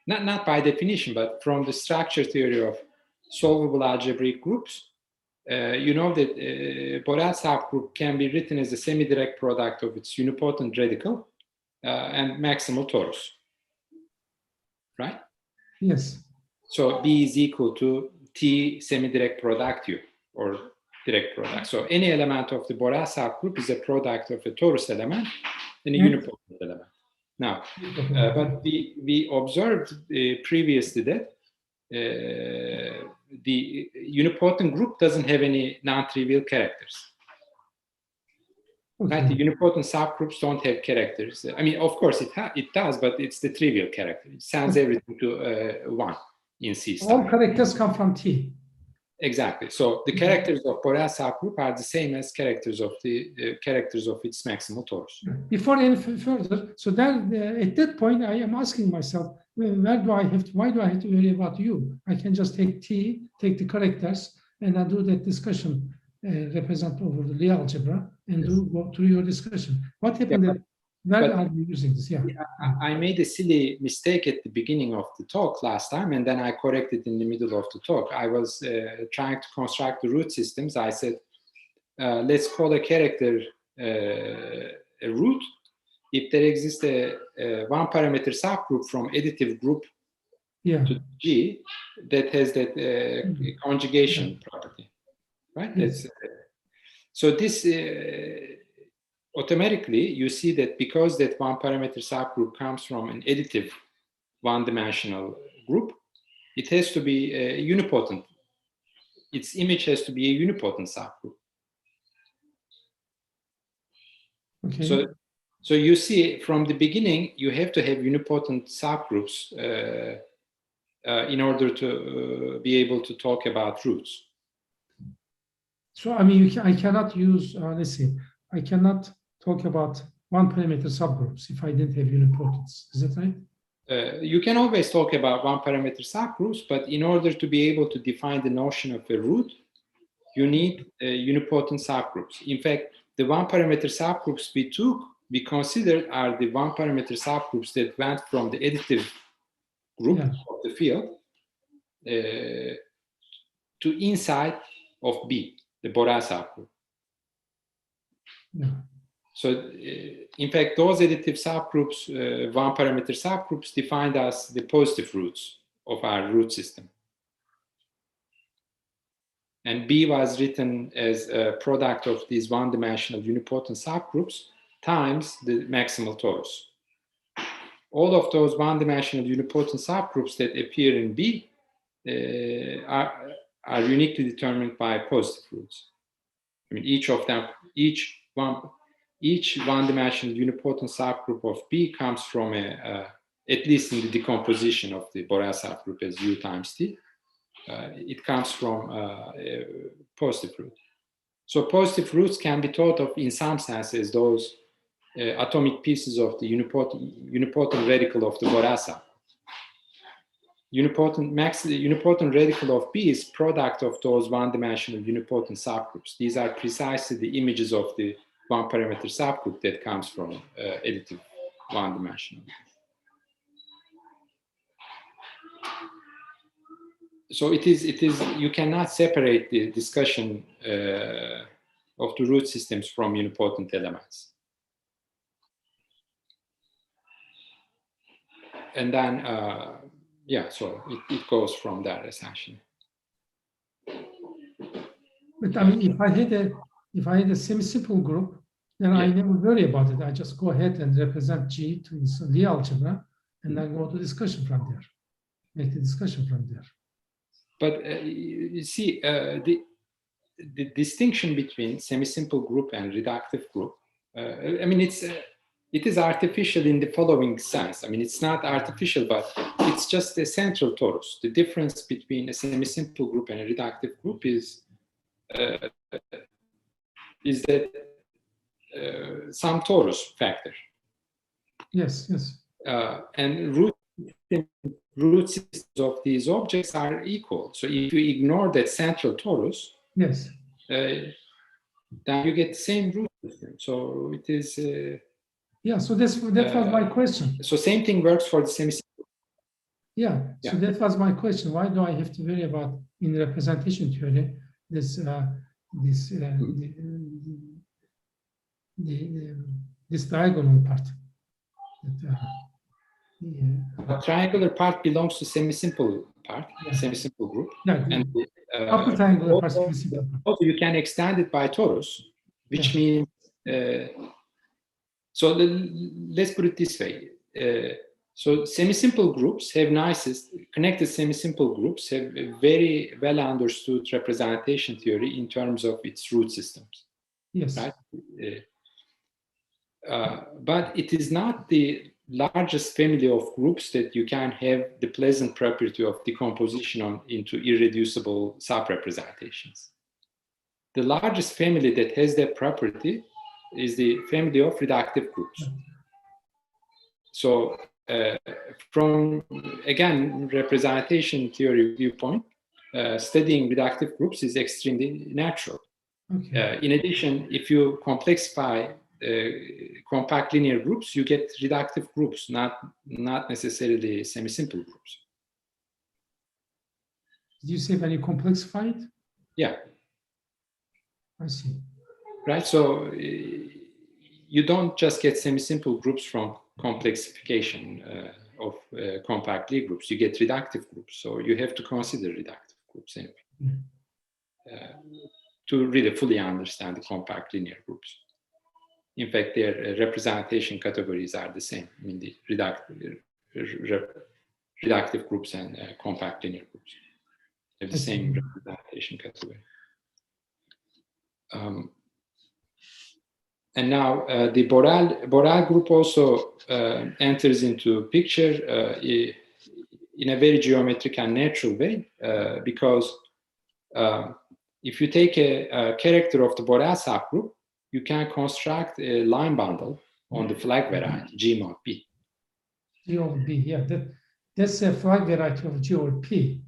not by definition, but from the structure theory of solvable algebraic groups, you know that Borel subgroup can be written as a semi-direct product of its unipotent radical and maximal torus, right? Yes. So B is equal to T semi-direct product U, or direct product. So any element of the Borel subgroup is a product of a torus element and a unipotent element. Now, but we observed previously that the unipotent group doesn't have any non-trivial characters. Okay. Right? The unipotent subgroups don't have characters. I mean, of course, it does, but it's the trivial character. It sends everything to 1 in C star. All characters come from T. Exactly. So the characters of Borel subgroup are the same as characters of the characters of its maximal torus. Before any further, so then at that point, I am asking myself, why do I have to worry about U? I can just take T, take the characters, and I do that discussion, represent over the Lie algebra, and go through your discussion. What happened? Where are you using this? Yeah. I made a silly mistake at the beginning of the talk last time, and then I corrected in the middle of the talk. I was trying to construct the root systems. I said, let's call a character a root if there exists a one parameter subgroup from additive group to G that has that conjugation property, right? Yes. So this automatically you see that because that one parameter subgroup comes from an additive one-dimensional group, it has to be unipotent. Its image has to be a unipotent subgroup. Okay. So you see from the beginning, you have to have unipotent subgroups in order to be able to talk about roots. So, I mean, I cannot use, let's see, I cannot talk about one parameter subgroups if I didn't have unipotence. Is that right? You can always talk about one parameter subgroups, but in order to be able to define the notion of a root, you need unipotent subgroups. In fact, the one parameter subgroups we considered are the one parameter subgroups that went from the additive group of the field to inside of B, the Borel subgroup. So, in fact, those additive subgroups, one parameter subgroups, defined as the positive roots of our root system. And B was written as a product of these one-dimensional unipotent subgroups times the maximal torus. All of those one-dimensional unipotent subgroups that appear in B are uniquely determined by positive roots. I mean, each one-dimensional unipotent subgroup of B comes from at least in the decomposition of the Borel subgroup as U times T, it comes from a positive root. So positive roots can be thought of in some sense as those atomic pieces of the unipotent radical of the Borel subgroup. Unipotent radical of B is product of those one-dimensional unipotent subgroups. These are precisely the images of the one-parameter subgroup that comes from additive one-dimensional. So it is. You cannot separate the discussion of the root systems from unipotent elements. And then, so it goes from there essentially. But I mean, if I had a semi-simple group, then I never worry about it. I just go ahead and represent G to the algebra, and then go to discussion from there. Make the discussion from there. But you see, the distinction between semi-simple group and reductive group, I mean, it is artificial in the following sense. I mean, it's not artificial, but it's just a central torus. The difference between a semi-simple group and a reductive group is that some torus factor. Yes. And root systems of these objects are equal. So if you ignore that central torus, then you get the same root system. So it is. So that was my question. So same thing works for the semi-simple. Yeah, so Yeah. that was my question. Why do I have to worry about in representation theory this this diagonal part? The triangular part belongs to semi-simple part, Yeah. semi-simple group. Yeah, And upper triangular part also, is simple. also you can extend it by torus, which means, so let's put it this way. So semi-simple groups have connected semi-simple groups have a very well understood representation theory in terms of its root systems. Yes. Right? But it is not the largest family of groups that you can have the pleasant property of decomposition into irreducible sub-representations. The largest family that has that property is the family of reductive groups. So from, again, representation theory viewpoint, studying reductive groups is extremely natural. Okay. In addition, if you complexify compact linear groups, you get reductive groups, not necessarily semi-simple groups. Did you say when you complexify it? Yeah. I see. Right, so you don't just get semi-simple groups from complexification of compact Lie groups, you get reductive groups. So you have to consider reductive groups anyway to really fully understand the compact linear groups. In fact, their representation categories are the same. I mean, the reductive groups and compact linear groups have the same representation category. And now the Borel group also enters into picture in a very geometric and natural way because if you take a character of the Borel subgroup, you can construct a line bundle on the flag variety G mod B. G over B, yeah, that's a flag variety of G over P.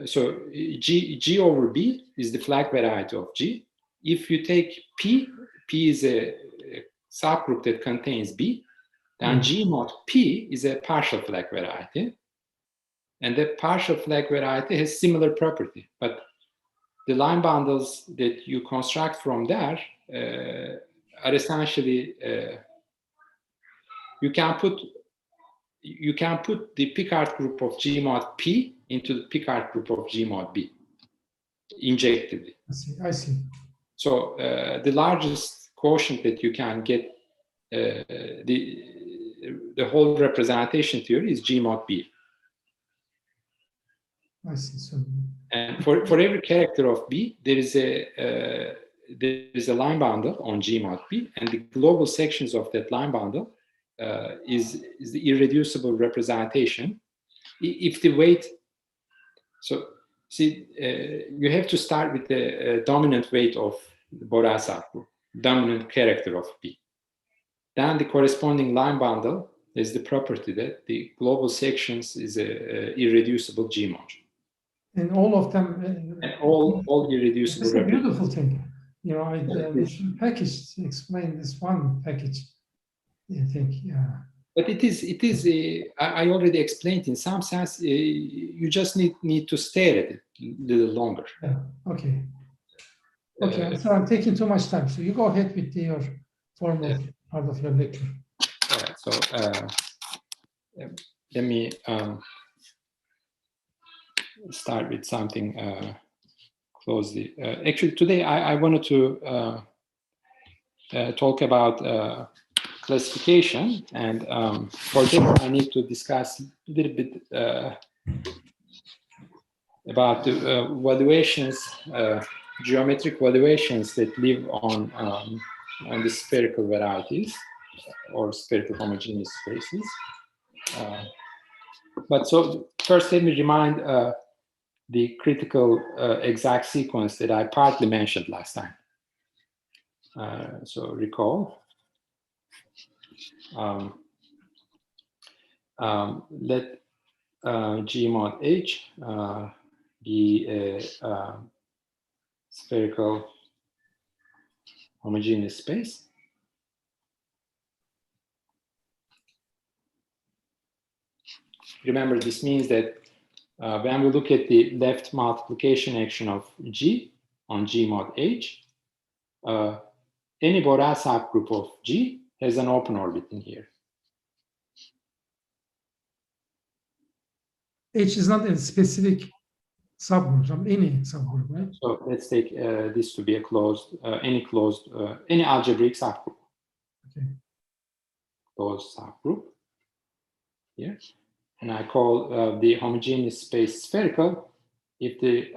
So G over B is the flag variety of G. If you take P is a subgroup that contains B, then G mod P is a partial flag variety. And the partial flag variety has similar property, but the line bundles that you construct from there are essentially, you can put the Picard group of G mod P into the Picard group of G mod B, injectively. I see. So the largest quotient that you can get, the whole representation theory is G mod B. I see. So, and for every character of B, there is a line bundle on G mod B, and the global sections of that line bundle is the irreducible representation. If the weight, so see, you have to start with the dominant weight of the Borel subgroup, dominant character of B. Then the corresponding line bundle is the property that the global sections is a irreducible G mod. And all of them. And all irreducible. It's a beautiful thing. You know, we should explain this one package. I think, yeah. But it is. I already explained. In some sense, you just need to stare at it a little longer. Yeah. Okay. Okay. So I'm taking too much time. So you go ahead with your formal part of your lecture. All right. So let me start with something closely. Actually, today I wanted to talk about classification, and for that I need to discuss a little bit about the valuations, geometric valuations that live on the spherical varieties or spherical homogeneous spaces. But so first, let me remind the critical exact sequence that I partly mentioned last time. So recall. Let G mod H be a spherical homogeneous space. remember, this means that when we look at the left multiplication action of G on G mod H, any Borel subgroup of G has an open orbit in here. H is not a specific subgroup, any subgroup, right? So let's take this to be a closed, any algebraic subgroup. Okay. Closed subgroup here. And I call the homogeneous space spherical if the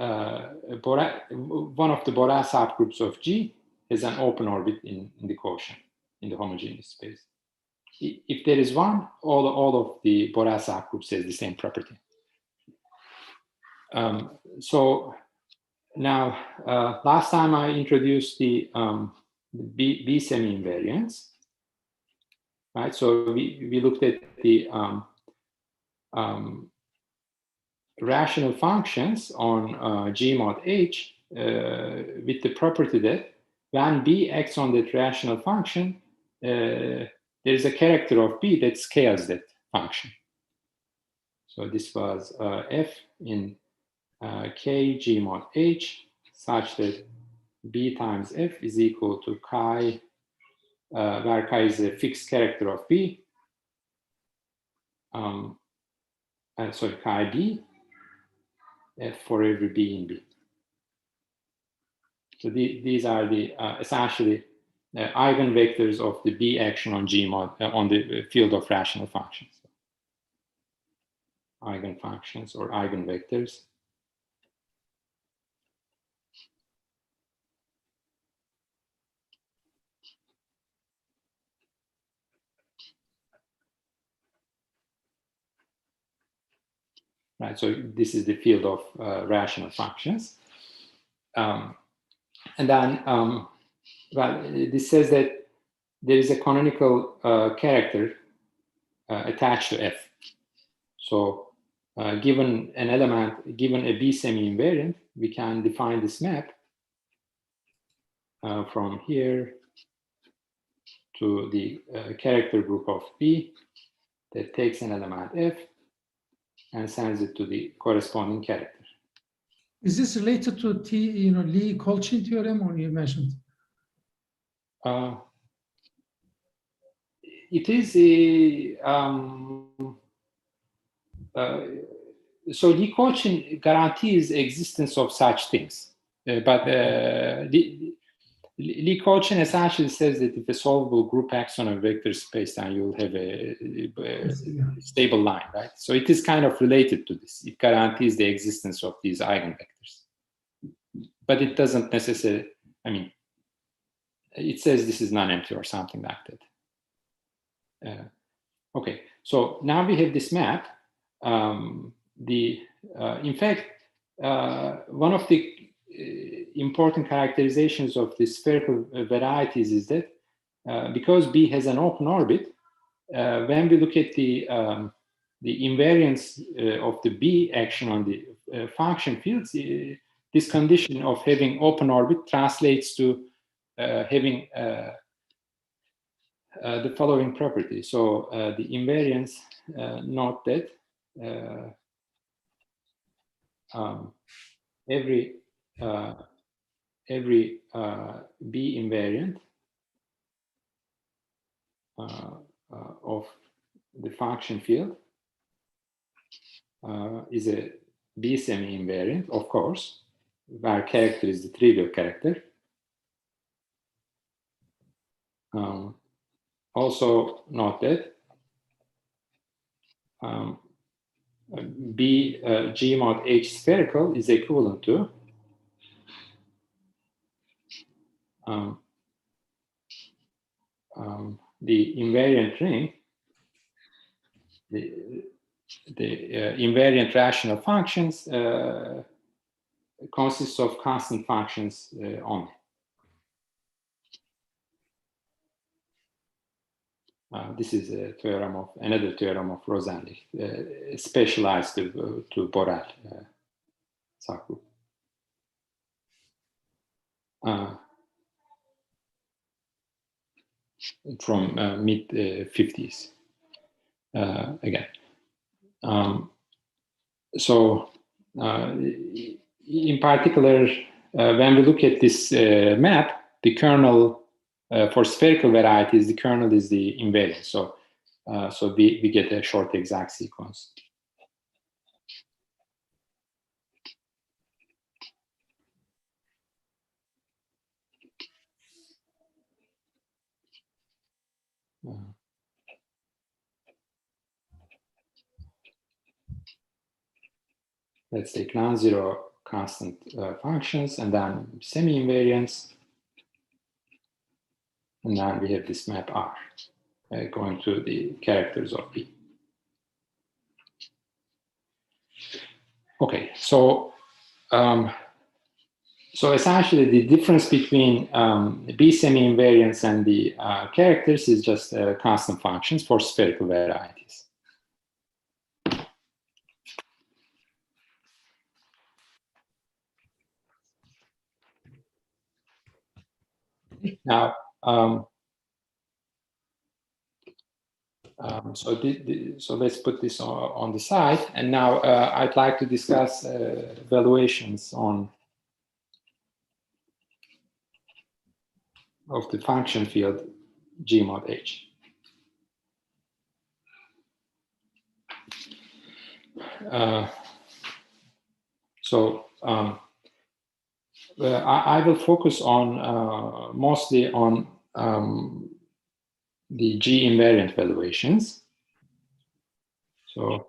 one of the Borel subgroups of G has an open orbit in the quotient, in the homogeneous space. If there is one, all of the Borel subgroups has the same property. So now, last time I introduced the B semi-invariants, right? So we looked at the rational functions on G mod H with the property that when B acts on that rational function, there is a character of B that scales that function. So this was F in K G mod H such that B times F is equal to chi, where chi is a fixed character of B. Sorry, chi B, F for every B in B. So these are the essentially eigenvectors of the B action on G mod on the field of rational functions. Eigenfunctions or eigenvectors. Right, so this is the field of rational functions. And then, well, this says that there is a canonical character attached to F. So given an element, given a B semi-invariant, we can define this map from here to the character group of B that takes an element F and sends it to the corresponding character. Is this related to Lee-Colchin theorem, or you mentioned? It is a so Lee-Colchin guarantees existence of such things, but Lee-Colchin essentially says that if a solvable group acts on a vector space, then you'll have a stable line, right? So it is kind of related to this. It guarantees the existence of these eigenvectors, but it doesn't necessarily. I mean, it says this is non-empty or something like that. Okay, so now we have this map. In fact, one of the important characterizations of the spherical varieties is that because B has an open orbit, when we look at the invariance of the B action on the function fields, this condition of having open orbit translates to having the following property. So the invariance, note that every B invariant of the function field is a B semi-invariant, of course, where character is the trivial character. Also note that B G mod H spherical is equivalent to the invariant ring, the invariant rational functions consists of constant functions only. This is a theorem of another theorem of Rosenlich, specialized to Borel subgroup. From mid 50s again. So in particular, when we look at this map, the kernel for spherical varieties, the kernel is the invariant. So we get a short exact sequence. Let's take non-zero constant functions and then semi-invariants. And then we have this map R going to the characters of B. Okay, so essentially the difference between B semi-invariants and the characters is just constant functions for spherical varieties. Now, so let's put this on the side. And now I'd like to discuss valuations of the function field G mod H. I will focus on mostly on the G invariant valuations. So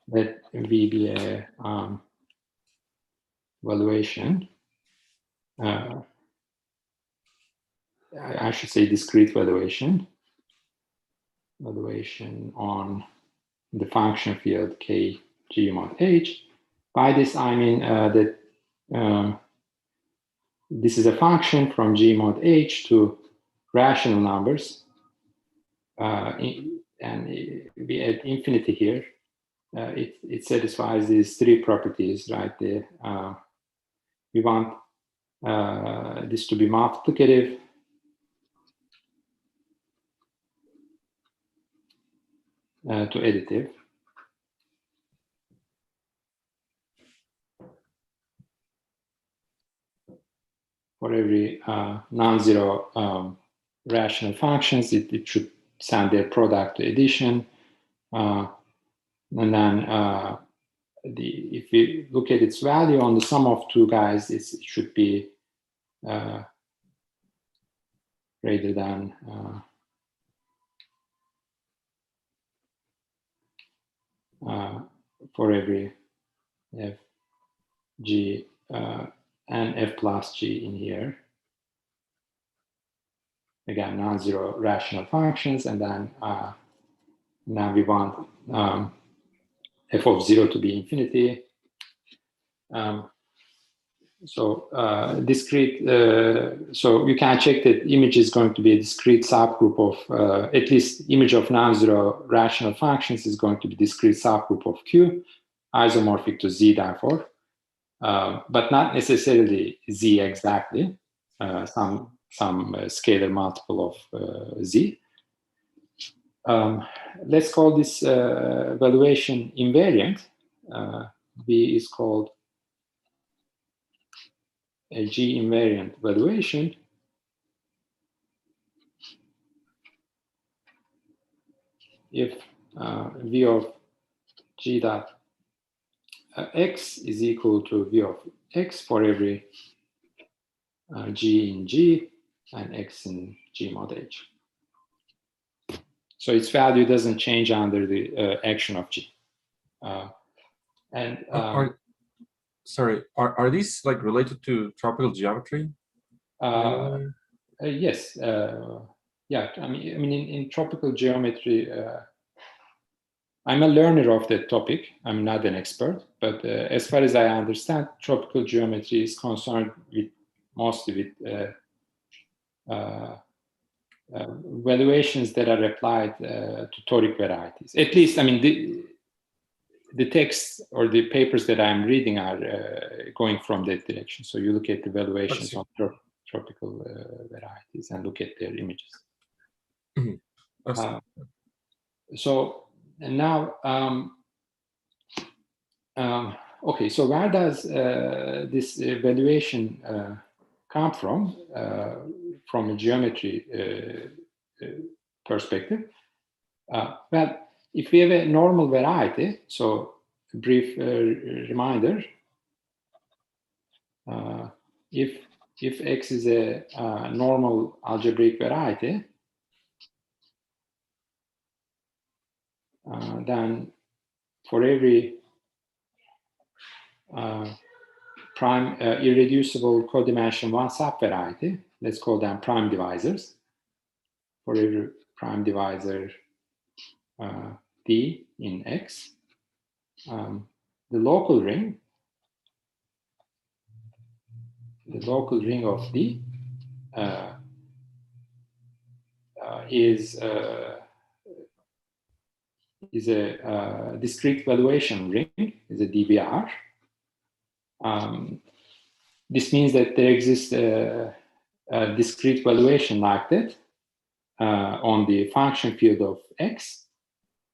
let V be a valuation. I should say discrete valuation. Valuation on the function field K G mod H. By this I mean that this is a function from G mod H to rational numbers. And we add infinity here. It satisfies these three properties right there. We want this to be multiplicative. To additive. For every non-zero rational functions, it should send their product to addition. And then if we look at its value on the sum of two guys, it should be greater than for every f g and f plus g in here. Again, non-zero rational functions, and then now we want f of 0 to be infinity. Discrete, so you can check that image is going to be a discrete subgroup of, at least image of non-zero rational functions is going to be discrete subgroup of Q, isomorphic to Z therefore, but not necessarily Z exactly, some scalar multiple of Z. Let's call this valuation invariant. V is called a G invariant valuation. If V of G dot X is equal to V of X for every G in G and X in G mod H. So its value doesn't change under the action of G. Sorry, are these like related to tropical geometry? Yes. Yeah. I mean, in tropical geometry, I'm a learner of that topic. I'm not an expert, but as far as I understand, tropical geometry is concerned with mostly with valuations that are applied to toric varieties. At least, I mean, the texts or the papers that I'm reading are going from that direction. So you look at the valuations on tropical varieties and look at their images. Mm-hmm. So and now Okay, so where does this valuation come from? From a geometry perspective? Well, if we have a normal variety, so a brief reminder, if X is a normal algebraic variety, then for every prime irreducible codimension one subvariety, let's call them prime divisors, for every prime divisor D in X, the local ring of D is a discrete valuation ring, is a DVR. This means that there exists a discrete valuation like that on the function field of X,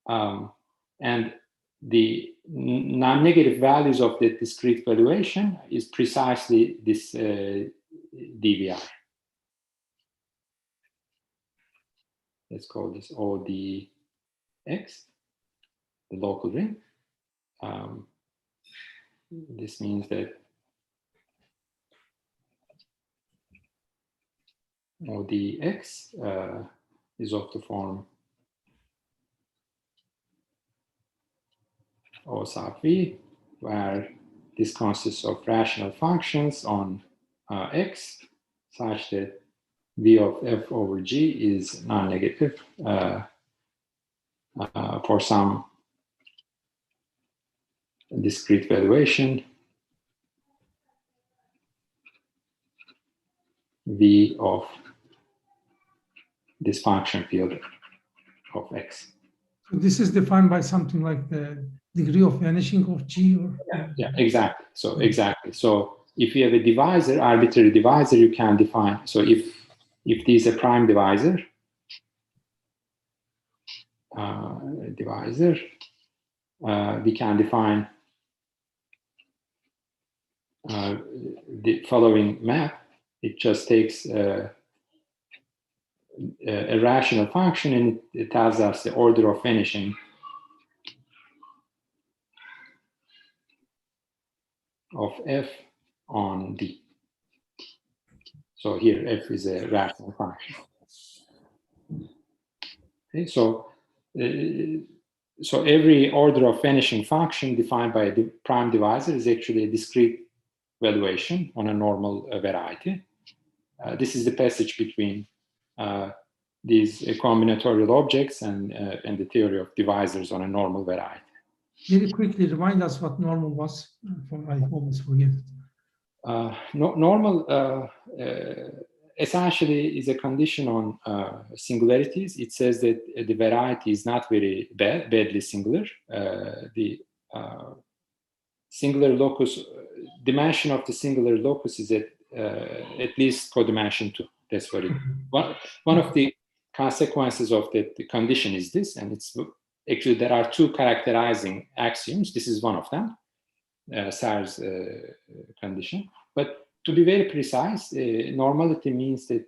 and the non-negative values of the discrete valuation is precisely this DVR. Let's call this ODX, the local ring. This means that ODX is of the form O sub V, where this consists of rational functions on X, such that V of F over G is non-negative for some discrete valuation V of this function field of X. So this is defined by something like the degree of vanishing of G, or yeah, exactly. So exactly. So if you have a divisor, arbitrary divisor, you can define. So if this is a prime divisor, we can define the following map. It just takes a rational function and it tells us the order of vanishing of F on D. So here F is a rational function. Okay, so every order of vanishing function defined by a prime divisor is actually a discrete valuation on a normal variety. This is the passage between these combinatorial objects and the theory of divisors on a normal variety. Very quickly remind us what normal was, I almost forget it. Normal essentially is a condition on singularities. It says that the variety is not very badly singular. The singular locus, dimension of the singular locus is at least codimension 2. That's what it. One of the consequences of the condition is this, and it's actually there are two characterizing axioms. This is one of them, Serre's condition. But to be very precise, normality means that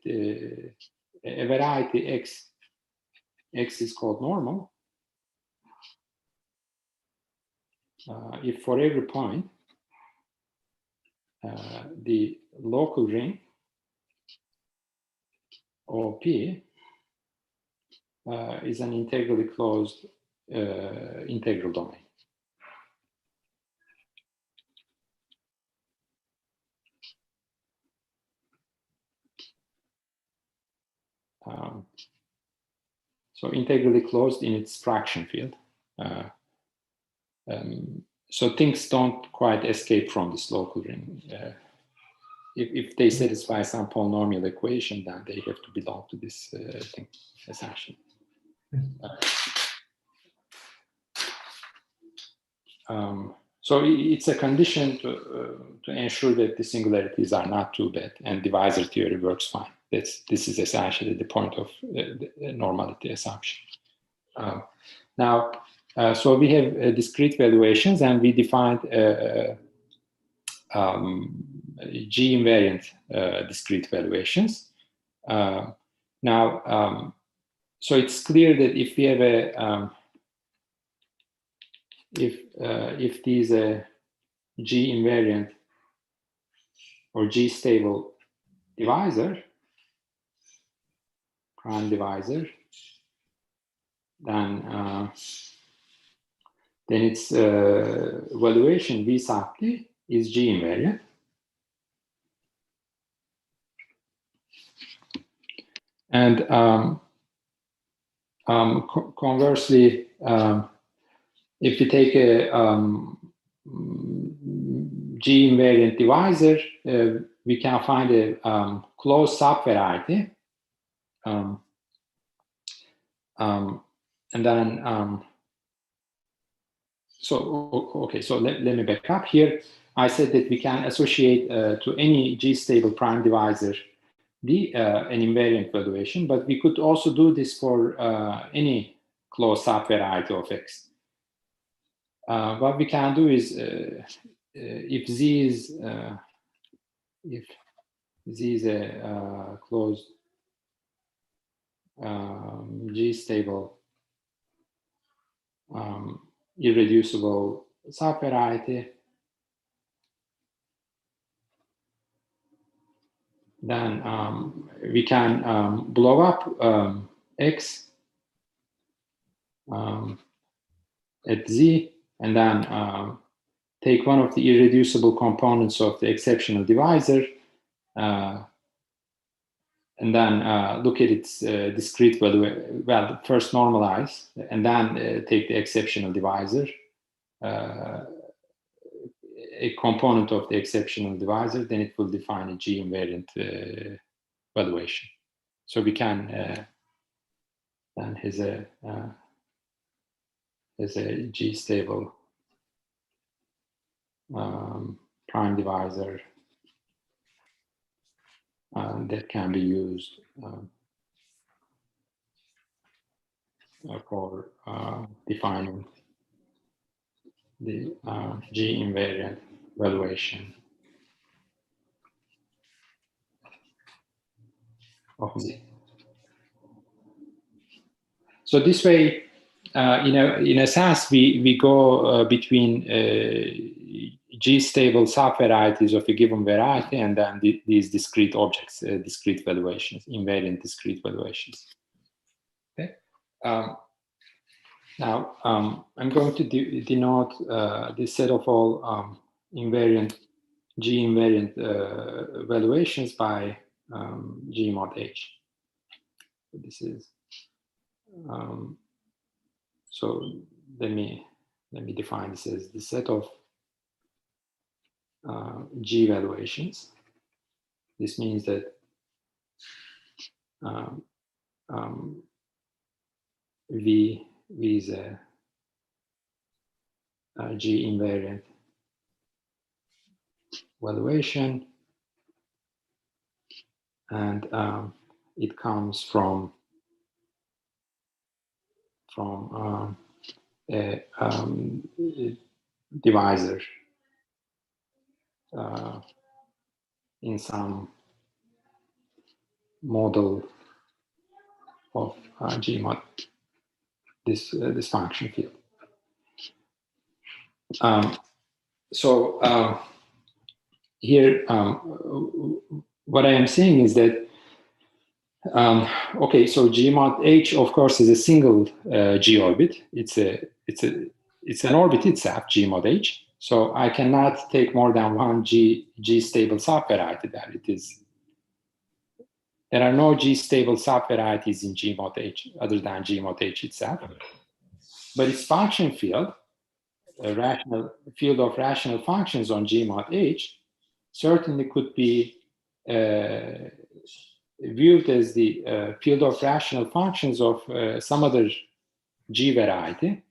a variety X is called normal if for every point the local ring OP is an integrally closed integral domain. So integrally closed in its fraction field. So things don't quite escape from this local ring. If they satisfy some polynomial equation, then they have to belong to this thing, essentially. So it's a condition to ensure that the singularities are not too bad and divisor theory works fine. This is essentially the point of the normality assumption. Now, So we have discrete valuations, and we defined G invariant discrete valuations. Now, so it's clear that if we have a if these G invariant or G stable divisor, prime divisor, then its valuation V sub t is G invariant. And conversely, if you take a G invariant divisor, we can find a closed subvariety. And then, okay, so let me back up here. I said that we can associate to any G stable prime divisor an invariant valuation, but we could also do this for any closed subvariety of X. What we can do is if Z is a closed G stable irreducible subvariety, then we can blow up X at Z, and then take one of the irreducible components of the exceptional divisor, and then look at its discrete value. Well, first normalize, and then take the exceptional divisor, a component of the exceptional divisor, then it will define a G invariant valuation. So we can then has a G stable prime divisor that can be used for defining the G invariant valuation of Z. So this way, in a sense, we go between G stable subvarieties of a given variety, and then these discrete objects, discrete valuations, invariant discrete valuations. Okay. Now I'm going to denote this set of all invariant G invariant valuations by G mod H. So this is so let me define this as the set of G valuations. This means that V is a G invariant valuation, and it comes from a divisor in some model of G mod this function field. So here, what I am saying is that okay, so G mod H, of course, is a single G orbit. It's an orbit itself, G mod H. So I cannot take more than one G stable subvariety there. There are no G stable subvarieties in G mod H other than G mod H itself. But its function field, a rational field of rational functions on G mod H, certainly could be viewed as the field of rational functions of some other G variety.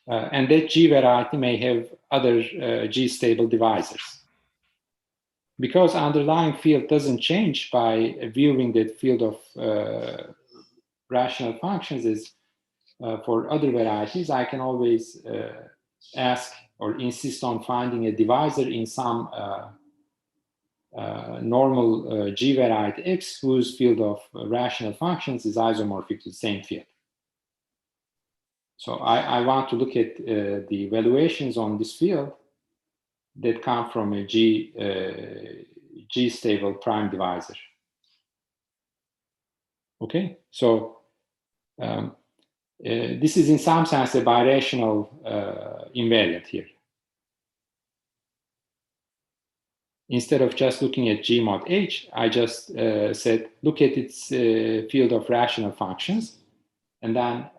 And that G variety may have other G stable divisors. Because underlying field doesn't change by viewing that field of rational functions as for other varieties, I can always ask or insist on finding a divisor in some normal G variety X whose field of rational functions is isomorphic to the same field. So I want to look at the valuations on this field that come from a G stable prime divisor. Okay, so this is in some sense a birational invariant here. Instead of just looking at G mod H, I just said, look at its field of rational functions. And then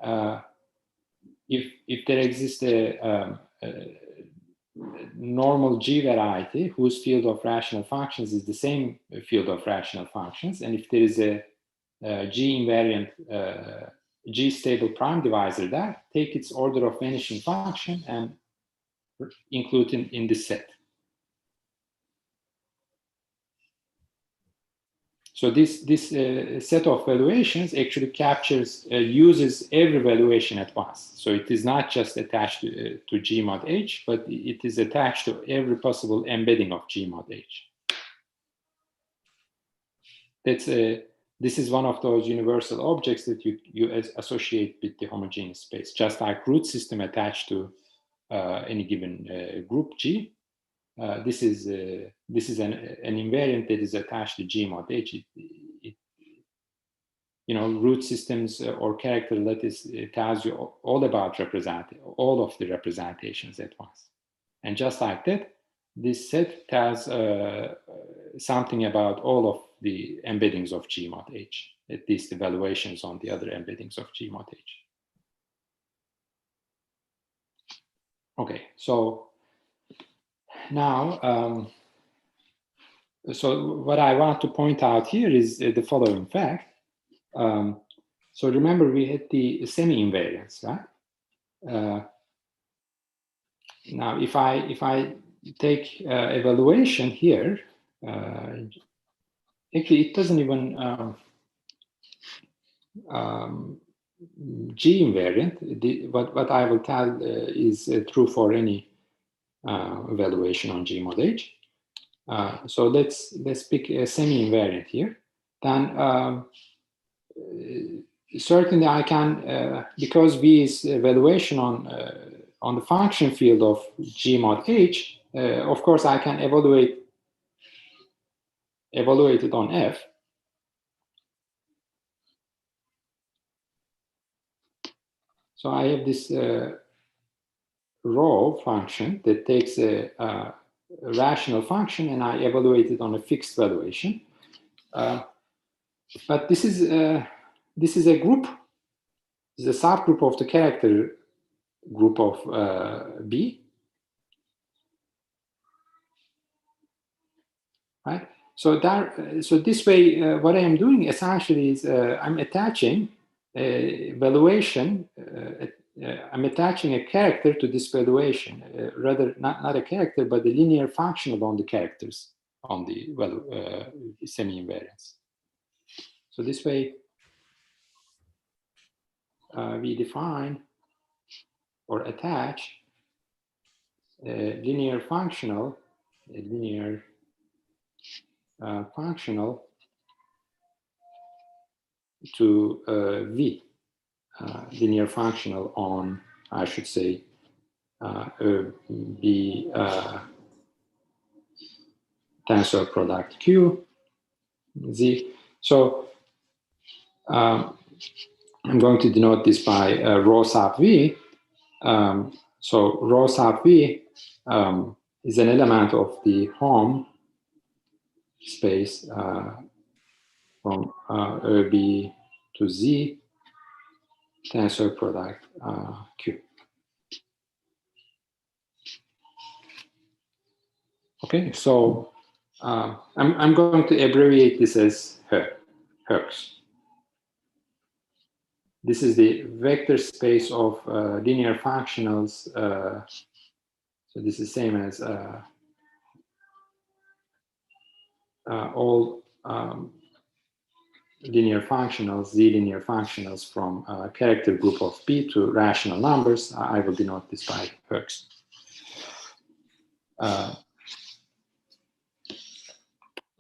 if there exists a normal G variety whose field of rational functions is the same field of rational functions, and if there is a G invariant G stable prime divisor there, take its order of vanishing function and include in this set. So this set of valuations actually captures, uses every valuation at once. So it is not just attached to G mod H, but it is attached to every possible embedding of G mod H. This is one of those universal objects that you associate with the homogeneous space, just like root system attached to any given group G. This is an invariant that is attached to G mod H. Root systems or character lattice tells you all about all of the representations at once. And just like that, this set tells something about all of the embeddings of G mod H, at least the valuations on the other embeddings of G mod H. Okay, so now, so what I want to point out here is the following fact. So remember we had the semi-invariance, right? Now, if I take evaluation here, actually it doesn't even G invariant. What I will tell is true for any evaluation on G mod H. So let's pick a semi-invariant here. Then certainly I can, because V is evaluation on the function field of G mod H, of course I can evaluate it on F. So I have this rho function that takes a rational function and I evaluate it on a fixed valuation. But this is a group. This is a subgroup of the character group of B. Right. So this way, what I am doing essentially is I'm attaching a valuation. I'm attaching a character to this valuation, rather not a character, but the linear function on the characters on the semi-invariance. So this way, we define or attach a linear functional to V, linear functional on, I should say, B tensor product Q, Z. So I'm going to denote this by rho sub V. So rho sub V is an element of the Hom space from B to Z tensor product Q. Okay, so I'm going to abbreviate this as Herx. This is the vector space of linear functionals. So this is same as all linear functionals, z-linear functionals from a character group of P to rational numbers. I will denote this by Hertz.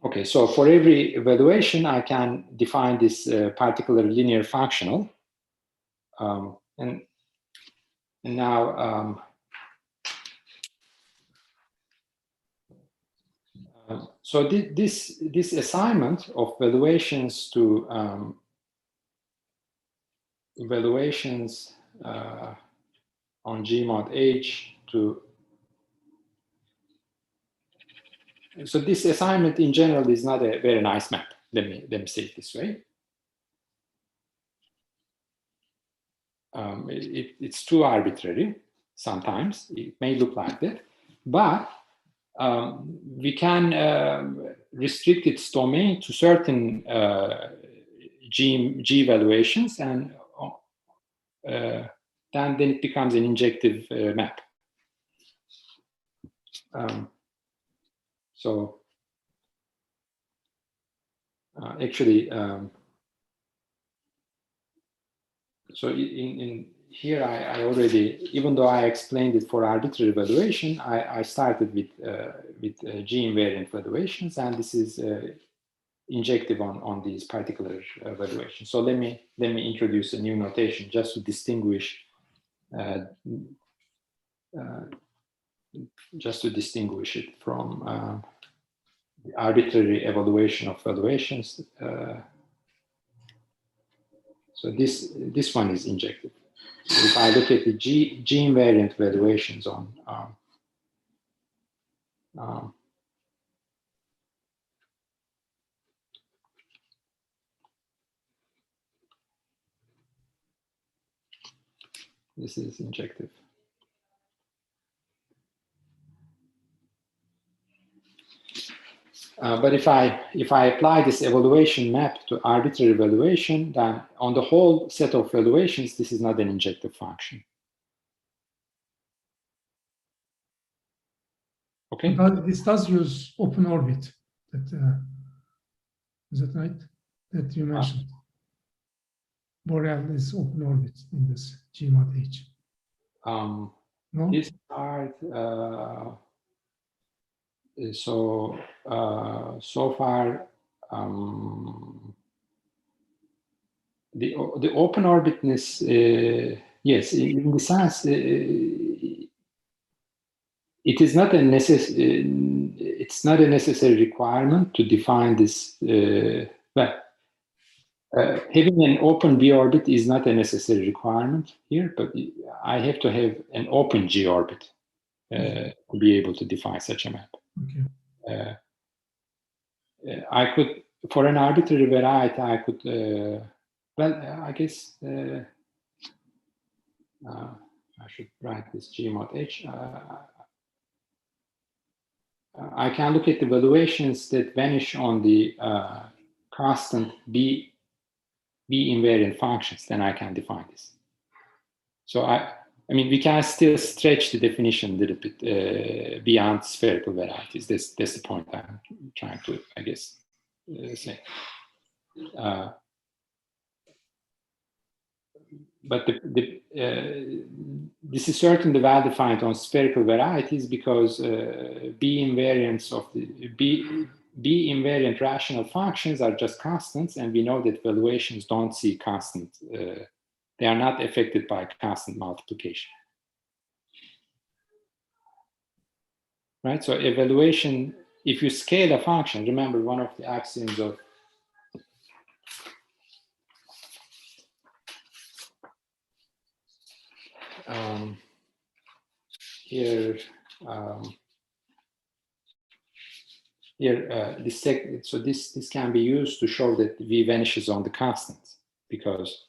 Okay, so for every evaluation, I can define this particular linear functional. And now, so this assignment of valuations to evaluations on G mod H to, so this assignment in general is not a very nice map. Let me say it this way. It's too arbitrary. Sometimes it may look like that, but we can restrict its domain to certain G valuations, and then it becomes an injective map. So actually, so in here I already, even though I explained it for arbitrary valuation, I started with G invariant valuations, and this is injective on these particular valuations. So let me introduce a new notation just to distinguish it from the arbitrary evaluation of valuations. So this one is injective. So if I look at the G invariant valuations on this is injective. But if I apply this evaluation map to arbitrary valuation, then on the whole set of valuations, this is not an injective function. Okay. But this does use open orbit. That is that right? That you mentioned. Borel is open orbit in this G mod H. No? This part. So far, the open orbitness, yes, in the sense, it is not a it's not a necessary requirement to define this. Having an open B orbit is not a necessary requirement here, but I have to have an open G orbit to be able to define such a map. Okay. I could, for an arbitrary variety, I could, well, I guess I should write this G mod H. I can look at the valuations that vanish on the constant B invariant functions, then I can define this. So I mean, we can still stretch the definition a little bit beyond spherical varieties. That's the point I'm trying to, I guess, say. But this is certainly well defined on spherical varieties because B invariants of the B invariant rational functions are just constants, and we know that valuations don't see constant. They are not affected by constant multiplication. Right, so evaluation, if you scale a function, remember one of the axioms of here, so this can be used to show that V vanishes on the constants, because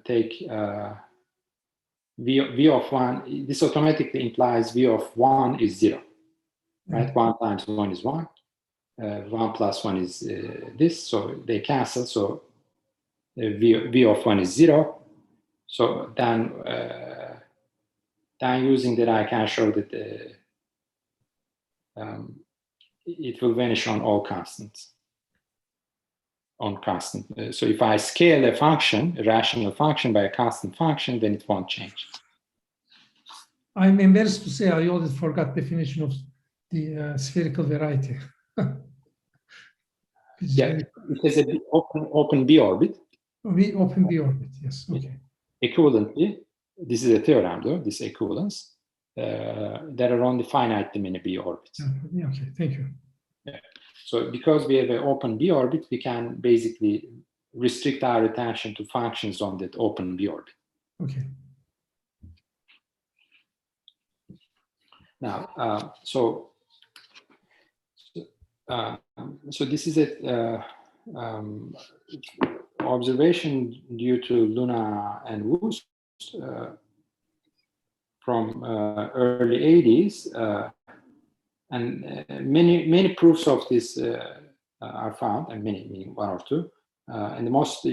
take V of 1, this automatically implies V of 1 is 0, right? 1 times 1 is 1. 1 plus 1 is this, so they cancel, so V of 1 is 0. So then using that, I can show that it will vanish on all constants. on constant. So if I scale a function, a rational function by a constant function, then it won't change. I'm embarrassed to say I already forgot definition of the spherical variety. Yeah, it has an open B orbit. We open the orbit, yes, okay. Equivalently, this is a theorem though, this equivalence. There are only finitely many B orbits. Yeah, okay, thank you. Yeah. So because we have an open B orbit, we can basically restrict our attention to functions on that open B orbit. Okay. Now, so this is a observation due to Luna and Woost from early 80s, and many proofs of this are found, and many, meaning one or two. And the most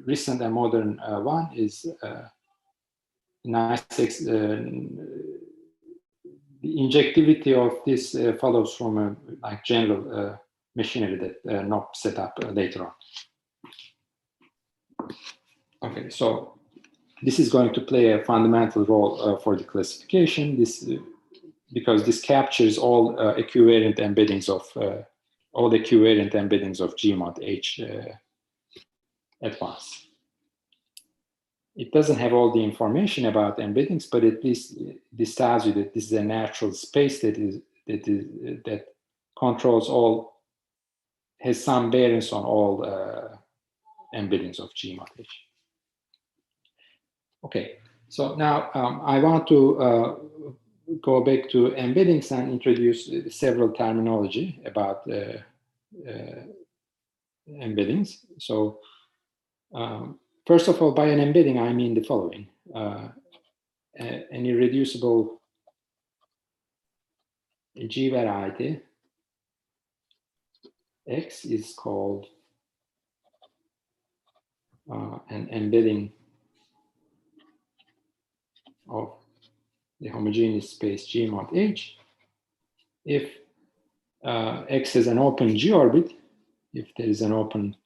recent and modern one is nice. The injectivity of this follows from a like general machinery that Knopp set up later on. Okay, so this is going to play a fundamental role for the classification. This because this captures all equivariant embeddings of G mod H at once. It doesn't have all the information about embeddings, but at least this tells you that this is a natural space that controls all, has some bearings on all embeddings of G mod H. Okay, so now I want to go back to embeddings and introduce several terminology about embeddings. So first of all, by an embedding, I mean the following. An irreducible G variety X is called an embedding of the homogeneous space G mod H if X is an open G orbit, if there is an open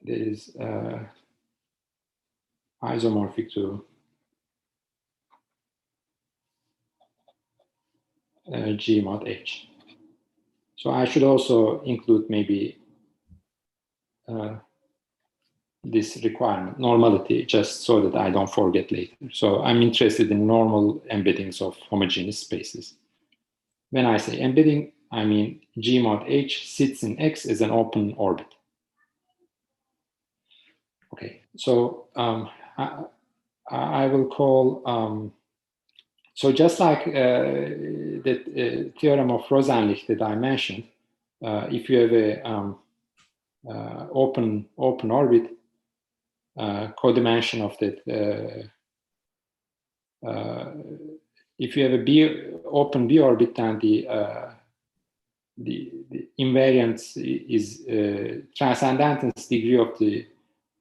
that is isomorphic to G mod H. So I should also include maybe this requirement, normality, just so that I don't forget later. So I'm interested in normal embeddings of homogeneous spaces. When I say embedding, I mean G mod H sits in X as an open orbit. Okay, so I will call, so just like the theorem of Rosenlich that I mentioned, if you have a open orbit, codimension of that, if you have a open B orbit, then the invariance is transcendentance degree of the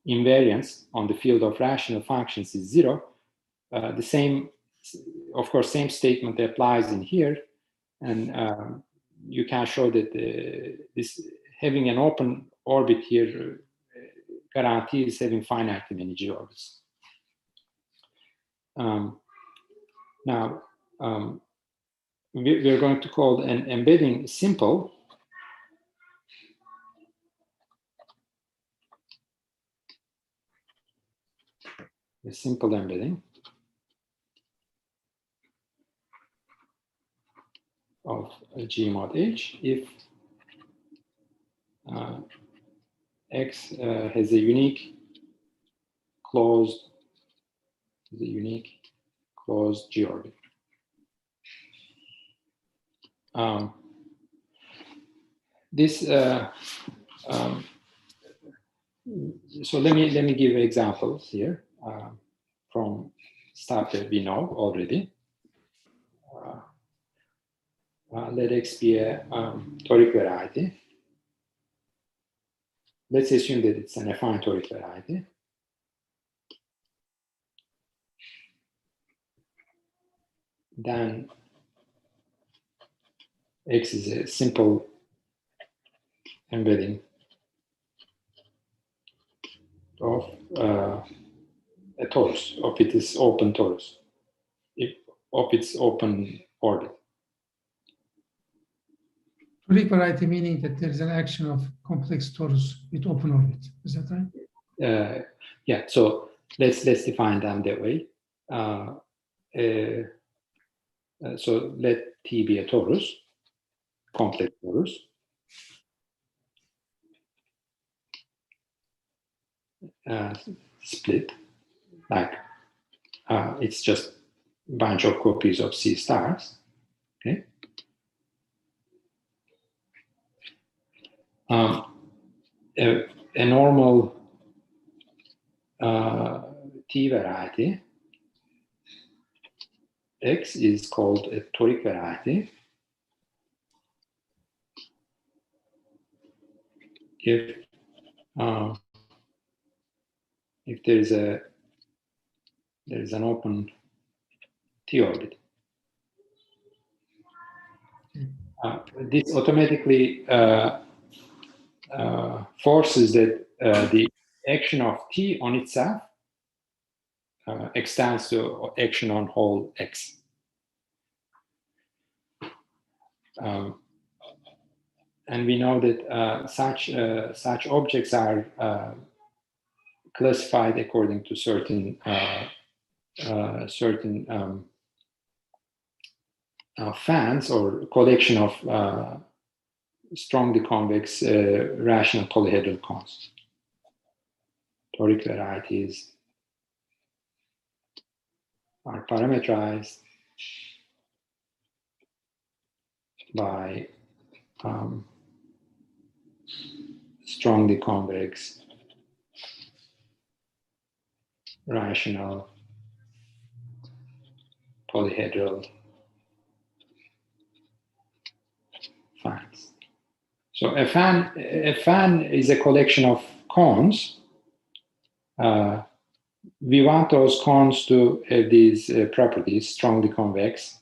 invariance on the field of rational functions is 0. The same, of course, same statement applies in here, and you can show that this having an open orbit here guarantees having finitely many G orbits. Now, we're going to call an embedding simple. A simple embedding of G mod H if X has a unique closed G orbit. So let me give examples here from stuff that we know already. Let X be a toric variety. Let's assume that it's an affine toric variety. then X is a simple embedding of a torus, of its open torus, of its open orbit. Toric variety meaning that there is an action of complex torus with open orbit. Is that right? Yeah. So let's define them that way. So let T be a torus, complex torus. Split, like it's just a bunch of copies of C stars. Okay. A normal T variety X is called a toric variety if there is an open T orbit. This automatically forces that the action of T on itself extends to action on whole X. And we know that such objects are classified according to certain fans or collection of strongly convex rational polyhedral cones. Toric varieties are parametrized by strongly convex rational polyhedral fans. So a fan is a collection of cones. We want those cones to have these properties, strongly convex,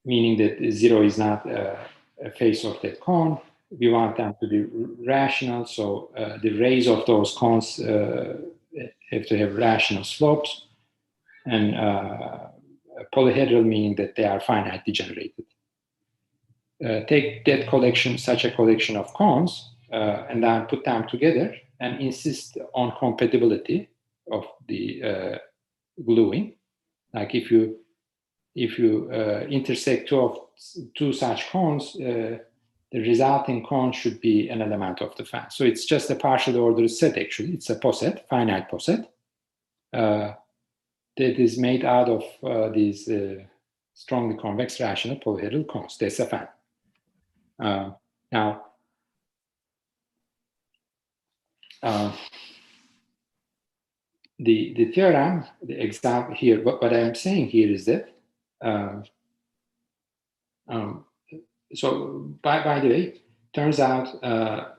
meaning that 0 is not a face of that cone. We want them to be rational, so the rays of those cones have to have rational slopes, and polyhedral meaning that they are finitely generated. Take that collection, such a collection of cones, and then put them together and insist on compatibility of the gluing. Like if you intersect two such cones, the resulting cone should be an element of the fan. So it's just a partially ordered set, actually. It's a poset, finite poset, that is made out of these strongly convex rational polyhedral cones. That's a fan. Now, the theorem, the example here, what I'm saying here is that, so by the way, turns out a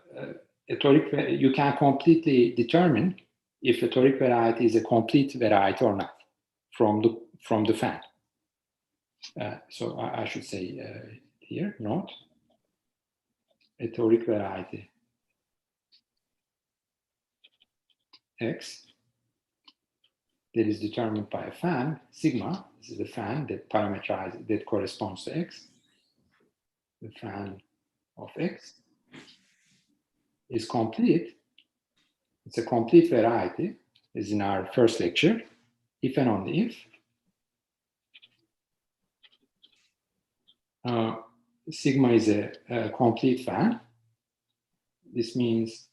toric, you can completely determine if a toric variety is a complete variety or not from the fan. So I should say here, note, a toric variety X that is determined by a fan, sigma, this is the fan that parameterizes, that corresponds to X. The fan of X is complete. It's a complete variety, as in our first lecture, if and only if sigma is a complete fan. This means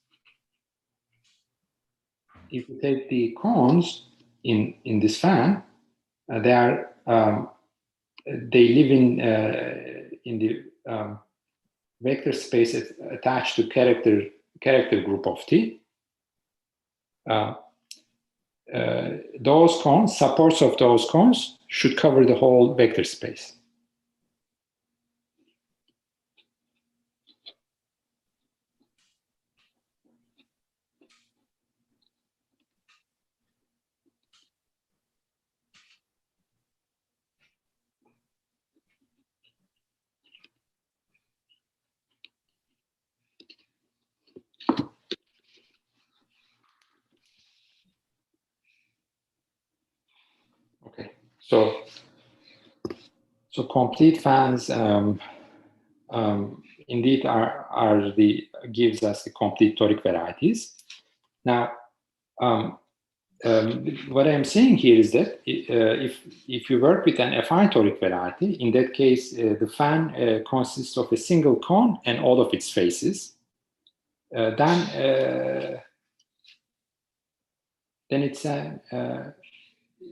if you take the cones in this fan, they live in the vector space attached to character group of T. Those cones, supports of those cones, should cover the whole vector space. So complete fans indeed gives us the complete toric varieties. Now, what I'm saying here is that if you work with an affine toric variety, in that case, the fan consists of a single cone and all of its faces. Then it's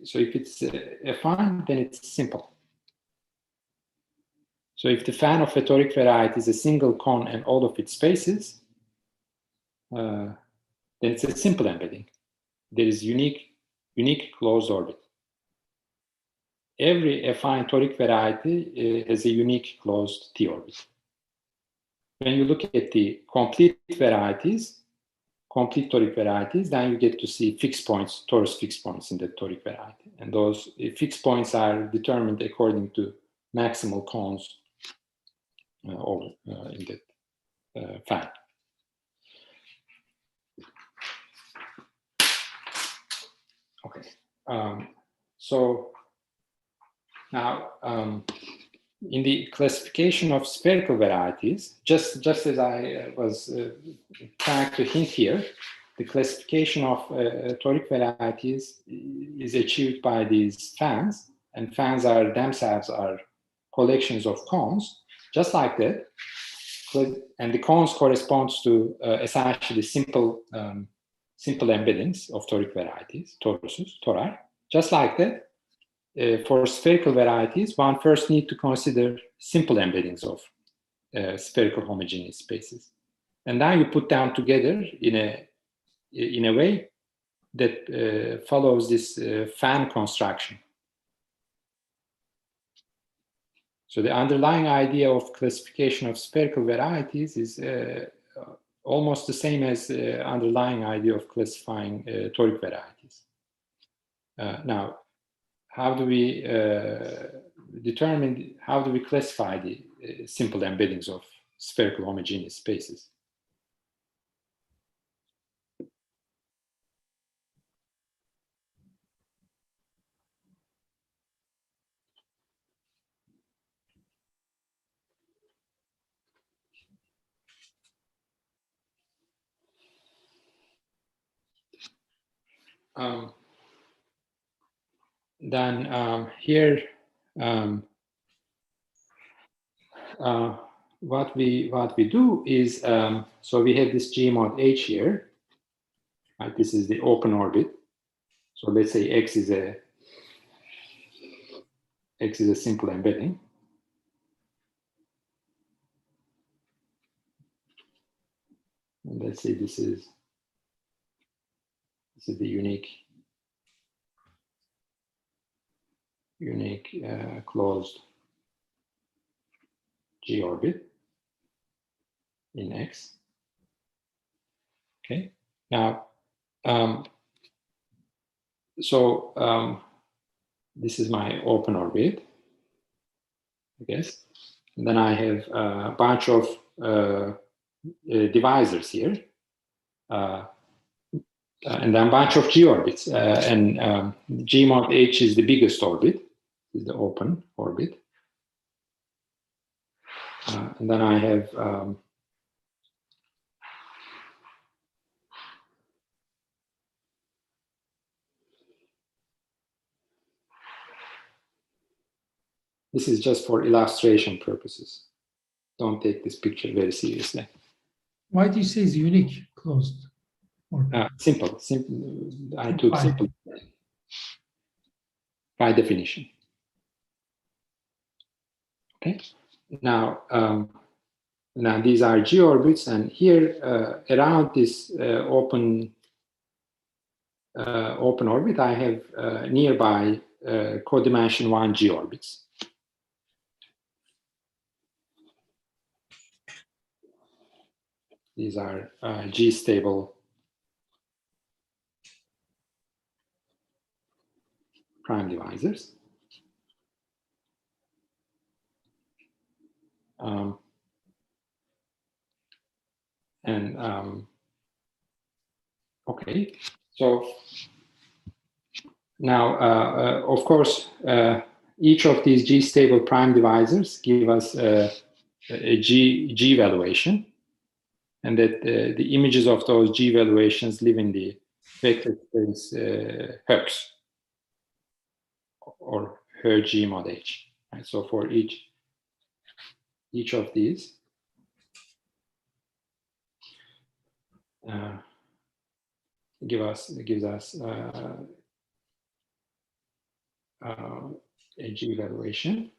so if it's affine, then it's simple. So if the fan of a toric variety is a single cone and all of its faces, then it's a simple embedding. There is unique closed orbit. Every affine toric variety has a unique closed T orbit. When you look at the complete varieties, complete toric varieties, then you get to see fixed points, torus fixed points in the toric variety. And those fixed points are determined according to maximal cones in the fan. Okay. So now, in the classification of spherical varieties, just as I was trying to hint here, the classification of toric varieties is achieved by these fans, and fans are themselves collections of cones, just like that. And the cones corresponds to essentially simple embeddings of toric varieties, toruses, tori. Just like that, for spherical varieties, one first needs to consider simple embeddings of spherical homogeneous spaces, and then you put them together in a way that follows this fan construction. So the underlying idea of classification of spherical varieties is almost the same as the underlying idea of classifying toric varieties. Now, how do we classify the simple embeddings of spherical homogeneous spaces? Then here, what we do is, so we have this G mod H here, right? This is the open orbit. So let's say X is a simple embedding. And let's say this is the unique closed G orbit in X. Okay. Now, this is my open orbit, I guess. And then I have a bunch of divisors here, and then a bunch of G orbits. And G mod H is the biggest orbit, is the open orbit. And then I have this is just for illustration purposes. Don't take this picture very seriously. Why do you say it's unique closed? Simple. I took simple by definition. Okay. Now, these are G orbits, and here around this open orbit, I have nearby codimension 1 G orbits. These are G stable prime divisors. Okay, so Now, of course, each of these G-stable prime divisors give us a G valuation, and that the images of those G valuations live in the vector space Herx, or Her G mod H. Right? So for each of these, gives us a G valuation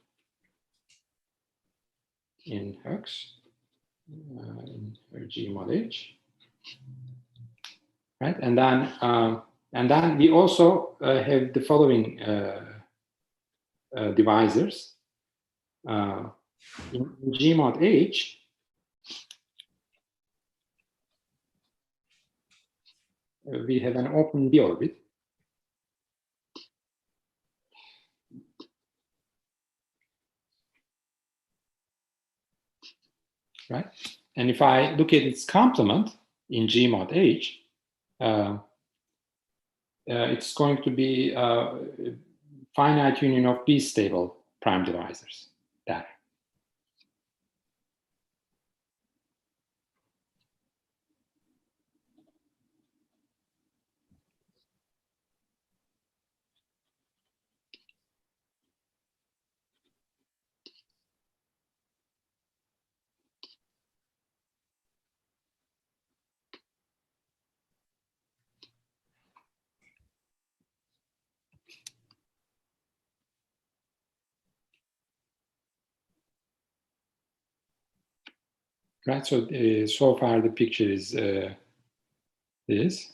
in Herx, in Her G mod H, right? And then we also have the following divisors. In G mod H, we have an open B orbit. Right? And if I look at its complement in G mod H, it's going to be a finite union of B-stable prime divisors. That. Right, so so far the picture is this.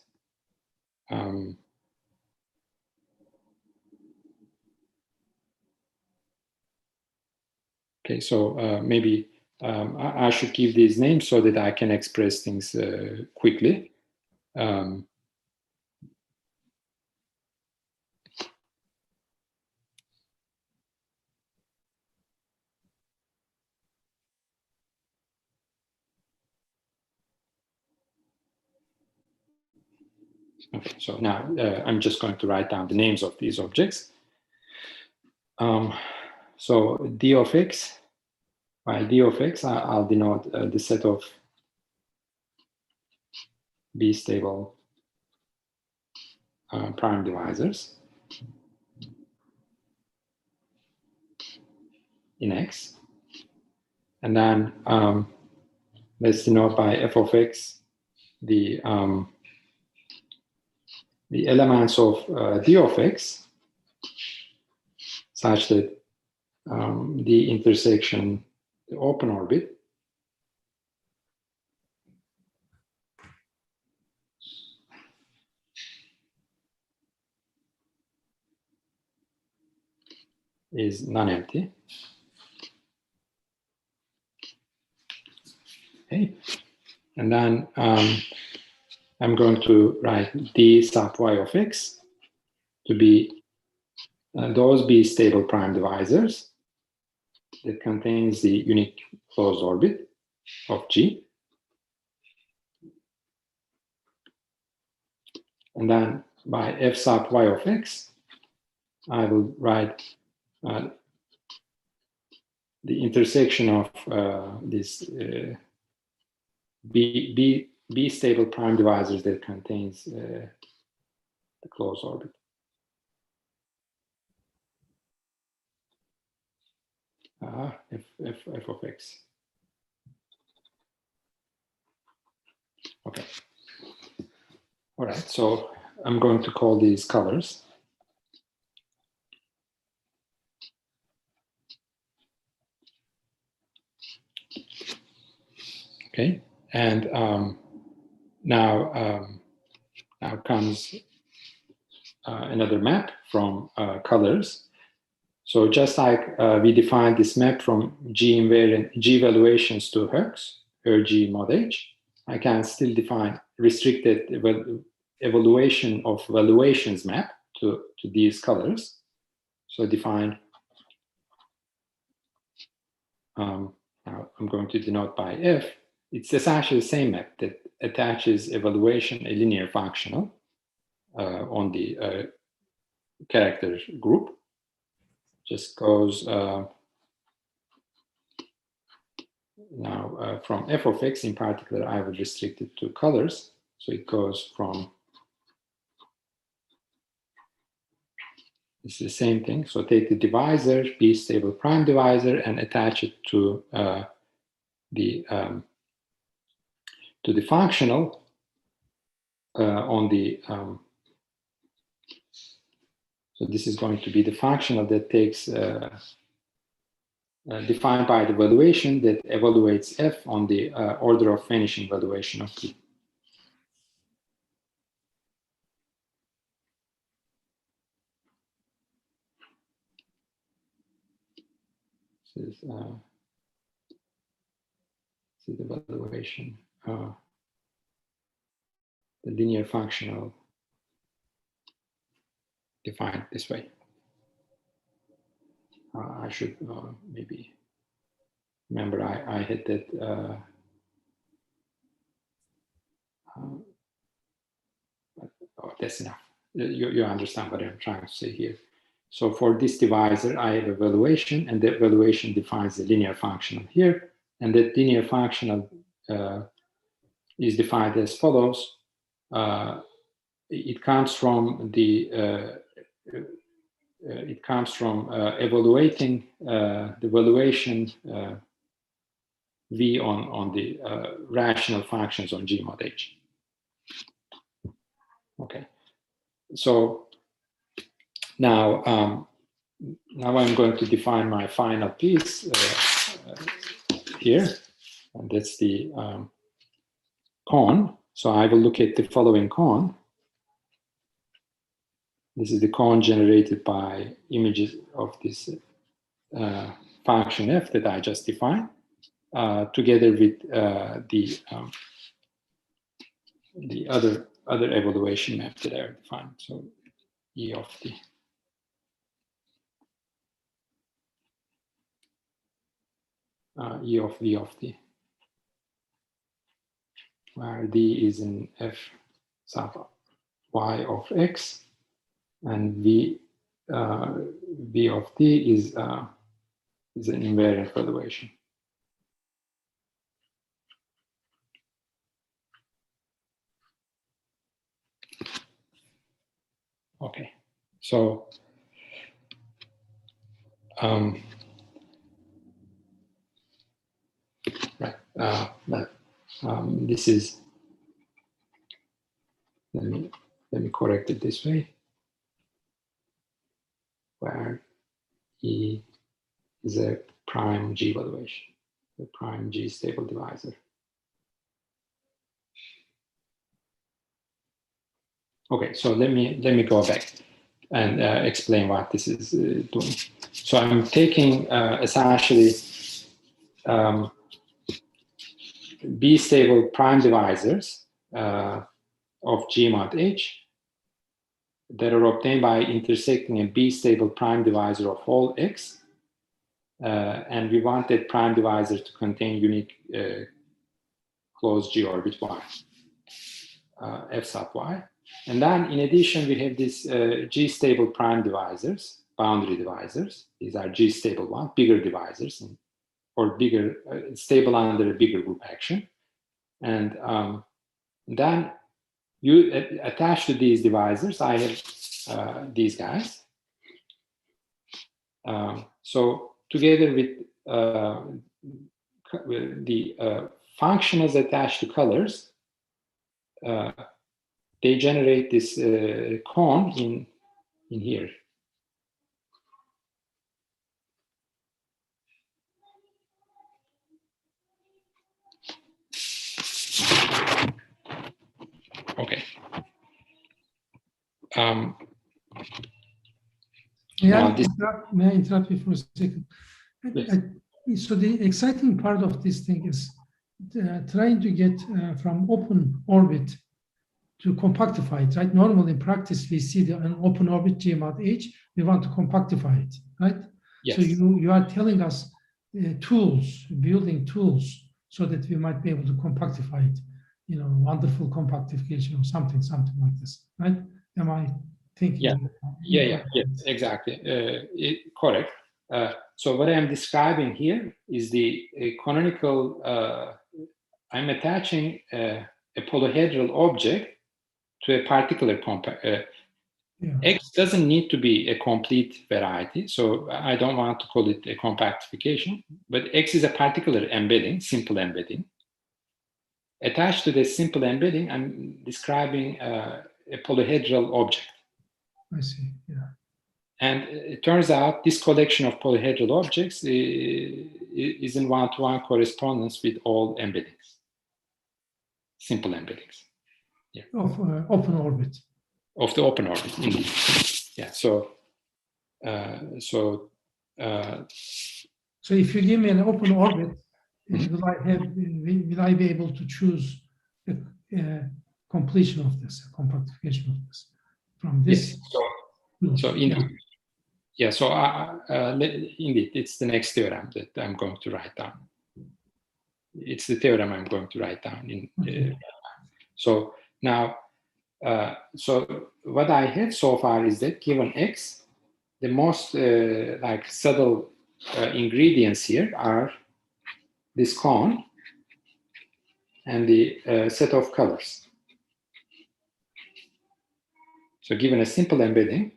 Okay, so maybe I should give these names so that I can express things quickly. Okay, so now I'm just going to write down the names of these objects. So d of x, by d of x, I'll denote the set of B-stable prime divisors in X. And then let's denote by f of x the elements of d of x, such that the intersection, the open orbit, is non-empty. Okay, and then I'm going to write d sub y of x to be those B-stable prime divisors that contains the unique closed orbit of G. And then by f sub y of x, I will write the intersection of this B-stable prime divisors that contains the closed orbit. F of x. Okay. All right, so I'm going to call these colors. Okay, and now comes another map from colors. So just like we defined this map from G invariant G valuations to Herx, Her G mod H, I can still define restricted evaluation of valuations map to these colors. So define, now I'm going to denote by F. It's essentially the same map that attaches evaluation, a linear functional on the character group. Just goes now from f of x in particular, I will restrict it to colors. So it goes from, it's the same thing. So take the divisor, B stable prime divisor, and attach it to the functional on the so this is going to be the functional that takes defined by the valuation that evaluates f on the order of vanishing valuation of t. This is the valuation, the linear functional defined this way. I should maybe remember I had that oh, that's enough. You understand what I'm trying to say here. So for this divisor, I have a valuation, and that valuation defines the linear functional here, and that linear functional is defined as follows. It comes from the evaluating the valuation v on the rational functions on G mod H. Okay, so now I'm going to define my final piece here, and that's the cone. So I will look at the following cone. This is the cone generated by images of this function f that I just defined, together with the other evaluation map that I defined. So E of t. E of v of t, where d is in f sub y of x, and v of t is an invariant valuation. Okay, so right, this is, let me correct it this way, where E is a prime G valuation, the prime G stable divisor. Okay, so let me go back and explain what this is doing. So I'm taking essentially B stable prime divisors of G mod H that are obtained by intersecting a B stable prime divisor of all X, and we want that prime divisor to contain unique closed G orbit Y, F sub Y. And then in addition, we have these G stable prime divisors, boundary divisors. These are G stable one, bigger divisors, or bigger, stable under a bigger group action. And then you attach to these divisors, I have these guys. So together with the functionals attached to colors, they generate this cone in here. Okay. May I interrupt you for a second? Yes. So the exciting part of this thing is trying to get from open orbit to compactify it, right? Normally in practice, we see an open orbit G mod H, we want to compactify it, right? Yes. So you are telling us tools, building tools, so that we might be able to compactify it, wonderful compactification or something like this, right? Am I thinking. Yeah, exactly. Correct. So what I'm describing here is the canonical, I'm attaching a polyhedral object to a particular X doesn't need to be a complete variety, so I don't want to call it a compactification, but X is a particular embedding, simple embedding. Attached to this simple embedding, I'm describing a polyhedral object. I see, yeah. And it turns out this collection of polyhedral objects is in one-to-one correspondence with all embeddings, simple embeddings. Yeah. Of open orbit. Of the open orbit, indeed. Yeah. So if you give me an open orbit, will I be able to choose the completion of this, compactification of this from this? Yes. So indeed. Yeah, so indeed, it's the next theorem that I'm going to write down. It's the theorem I'm going to write down. So now, so what I have so far is that given X, the most like subtle ingredients here are this cone and the set of colors. So given a simple embedding,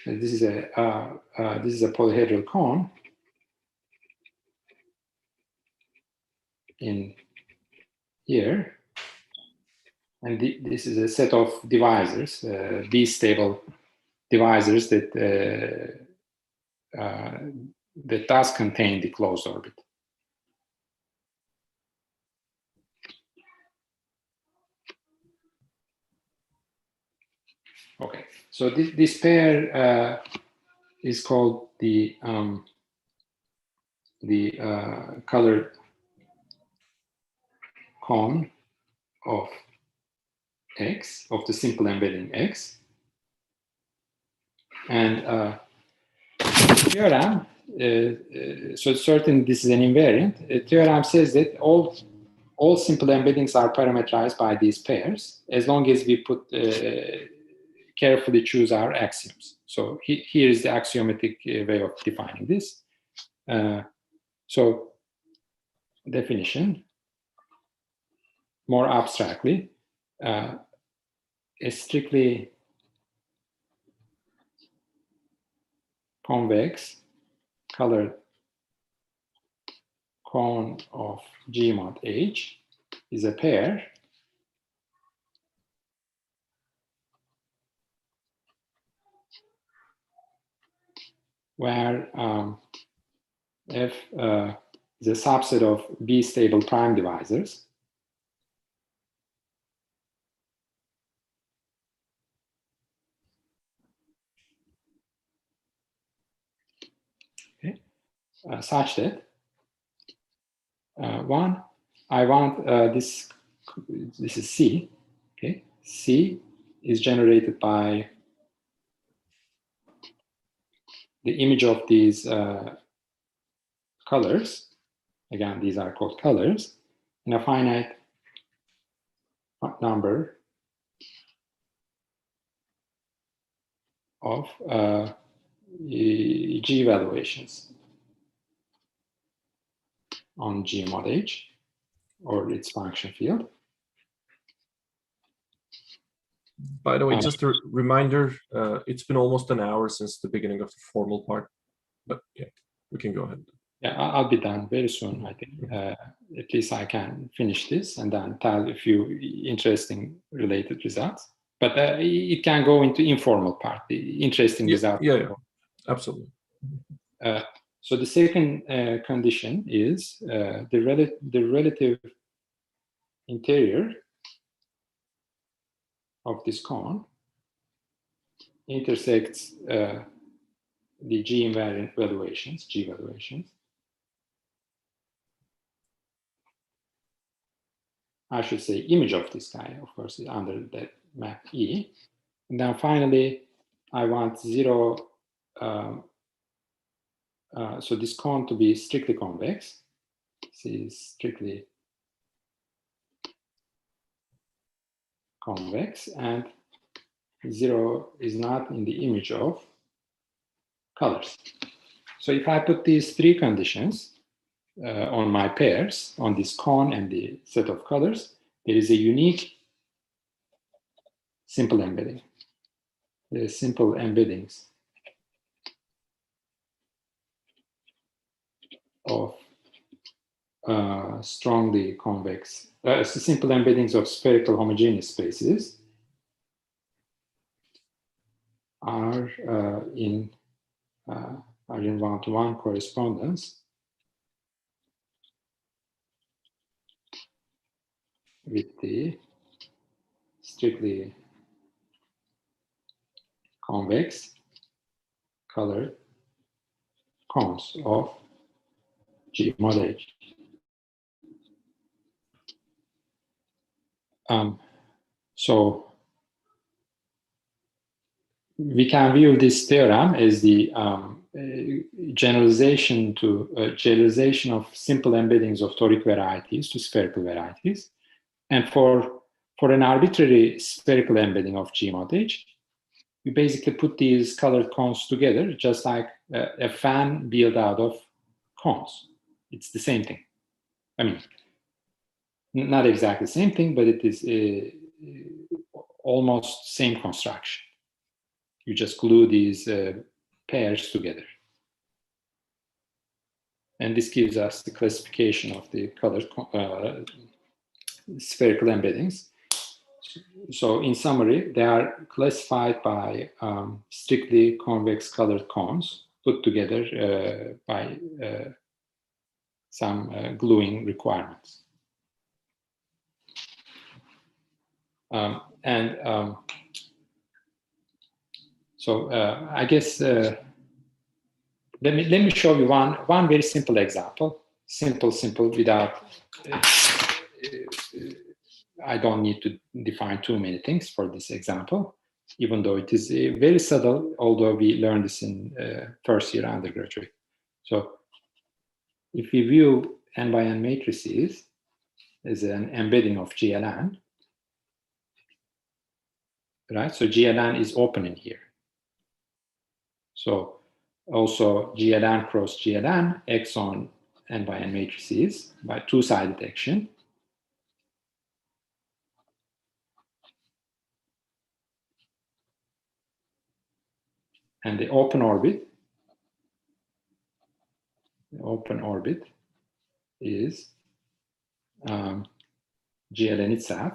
this is a polyhedral cone in here, and this is a set of divisors, B-stable divisors that that does contain the closed orbit. Okay, so this pair is called the colored cone of X, of the simple embedding X. And theorem, so certainly this is an invariant. A theorem says that all simple embeddings are parameterized by these pairs, as long as we put carefully choose our axioms. So here is the axiomatic way of defining this. So definition, more abstractly, a strictly convex colored cone of G mod H is a pair where F is a subset of B-stable prime divisors. Okay. Such that one, I want this is C, okay? C is generated by the image of these colors. Again, these are called colors in a finite number of G valuations on G mod H or its function field. By the way, just a reminder, it's been almost an hour since the beginning of the formal part, but yeah, we can go ahead. Yeah, I'll be done very soon, I think. At least I can finish this and then tell a few interesting related results. But it can go into informal part, the interesting results. Yeah, absolutely. So the second condition is the relative interior of this cone intersects the G invariant valuations, G valuations. I should say image of this guy, of course, under that map E. And then finally, I want zero, so this cone to be strictly convex. This is strictly convex, and 0 is not in the image of colors. So if I put these three conditions on my pairs, on this cone and the set of colors, there is a unique simple embedding. There are simple embeddings of strongly convex, simple embeddings of spherical homogeneous spaces are in one-to-one correspondence with the strictly convex colored cones of G mod H. So we can view this theorem as the generalization of simple embeddings of toric varieties to spherical varieties. And for an arbitrary spherical embedding of G mod H, we basically put these colored cones together, just like a fan built out of cones. It's the same thing. I mean, not exactly the same thing, but it is almost same construction. You just glue these pairs together. And this gives us the classification of the colored spherical embeddings. So in summary, they are classified by strictly convex colored cones put together by some gluing requirements. So I guess let me show you one very simple example. Simple without. I don't need to define too many things for this example, even though it is very subtle. Although we learned this in first year undergraduate. So if we view n by n matrices as an embedding of GLN, right? So GLN is open in here. So also GLN cross GLN acts on n by n matrices by two-sided action. And the open orbit is GLN itself.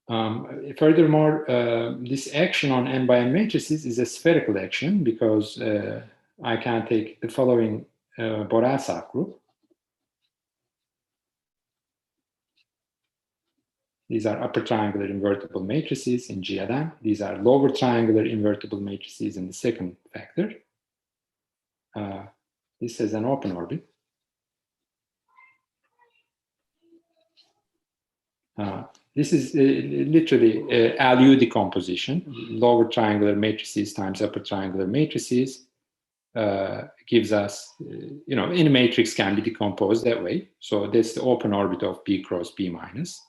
Furthermore, this action on n by n matrices is a spherical action because I can take the following Borel subgroup. These are upper triangular invertible matrices in GLN. These are lower triangular invertible matrices in the second factor. This is an open orbit. This is literally LU decomposition. Lower triangular matrices times upper triangular matrices gives us, any matrix can be decomposed that way. So that's the open orbit of B cross B minus.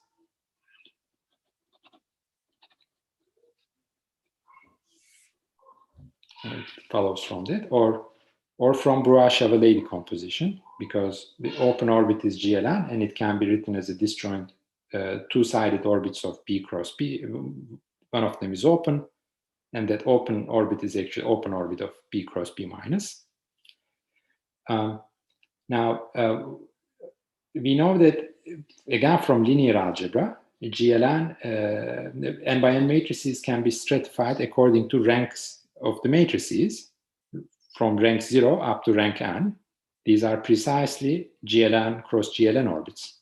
It follows from that, or from Brouillard-Chavalet decomposition, because the open orbit is GLN and it can be written as a disjoint two-sided orbits of B cross B. One of them is open, and that open orbit is actually open orbit of B cross B minus. Now, we know that, again, from linear algebra, GLN, n by n matrices can be stratified according to ranks of the matrices, from rank 0 up to rank n. These are precisely GLN cross GLN orbits.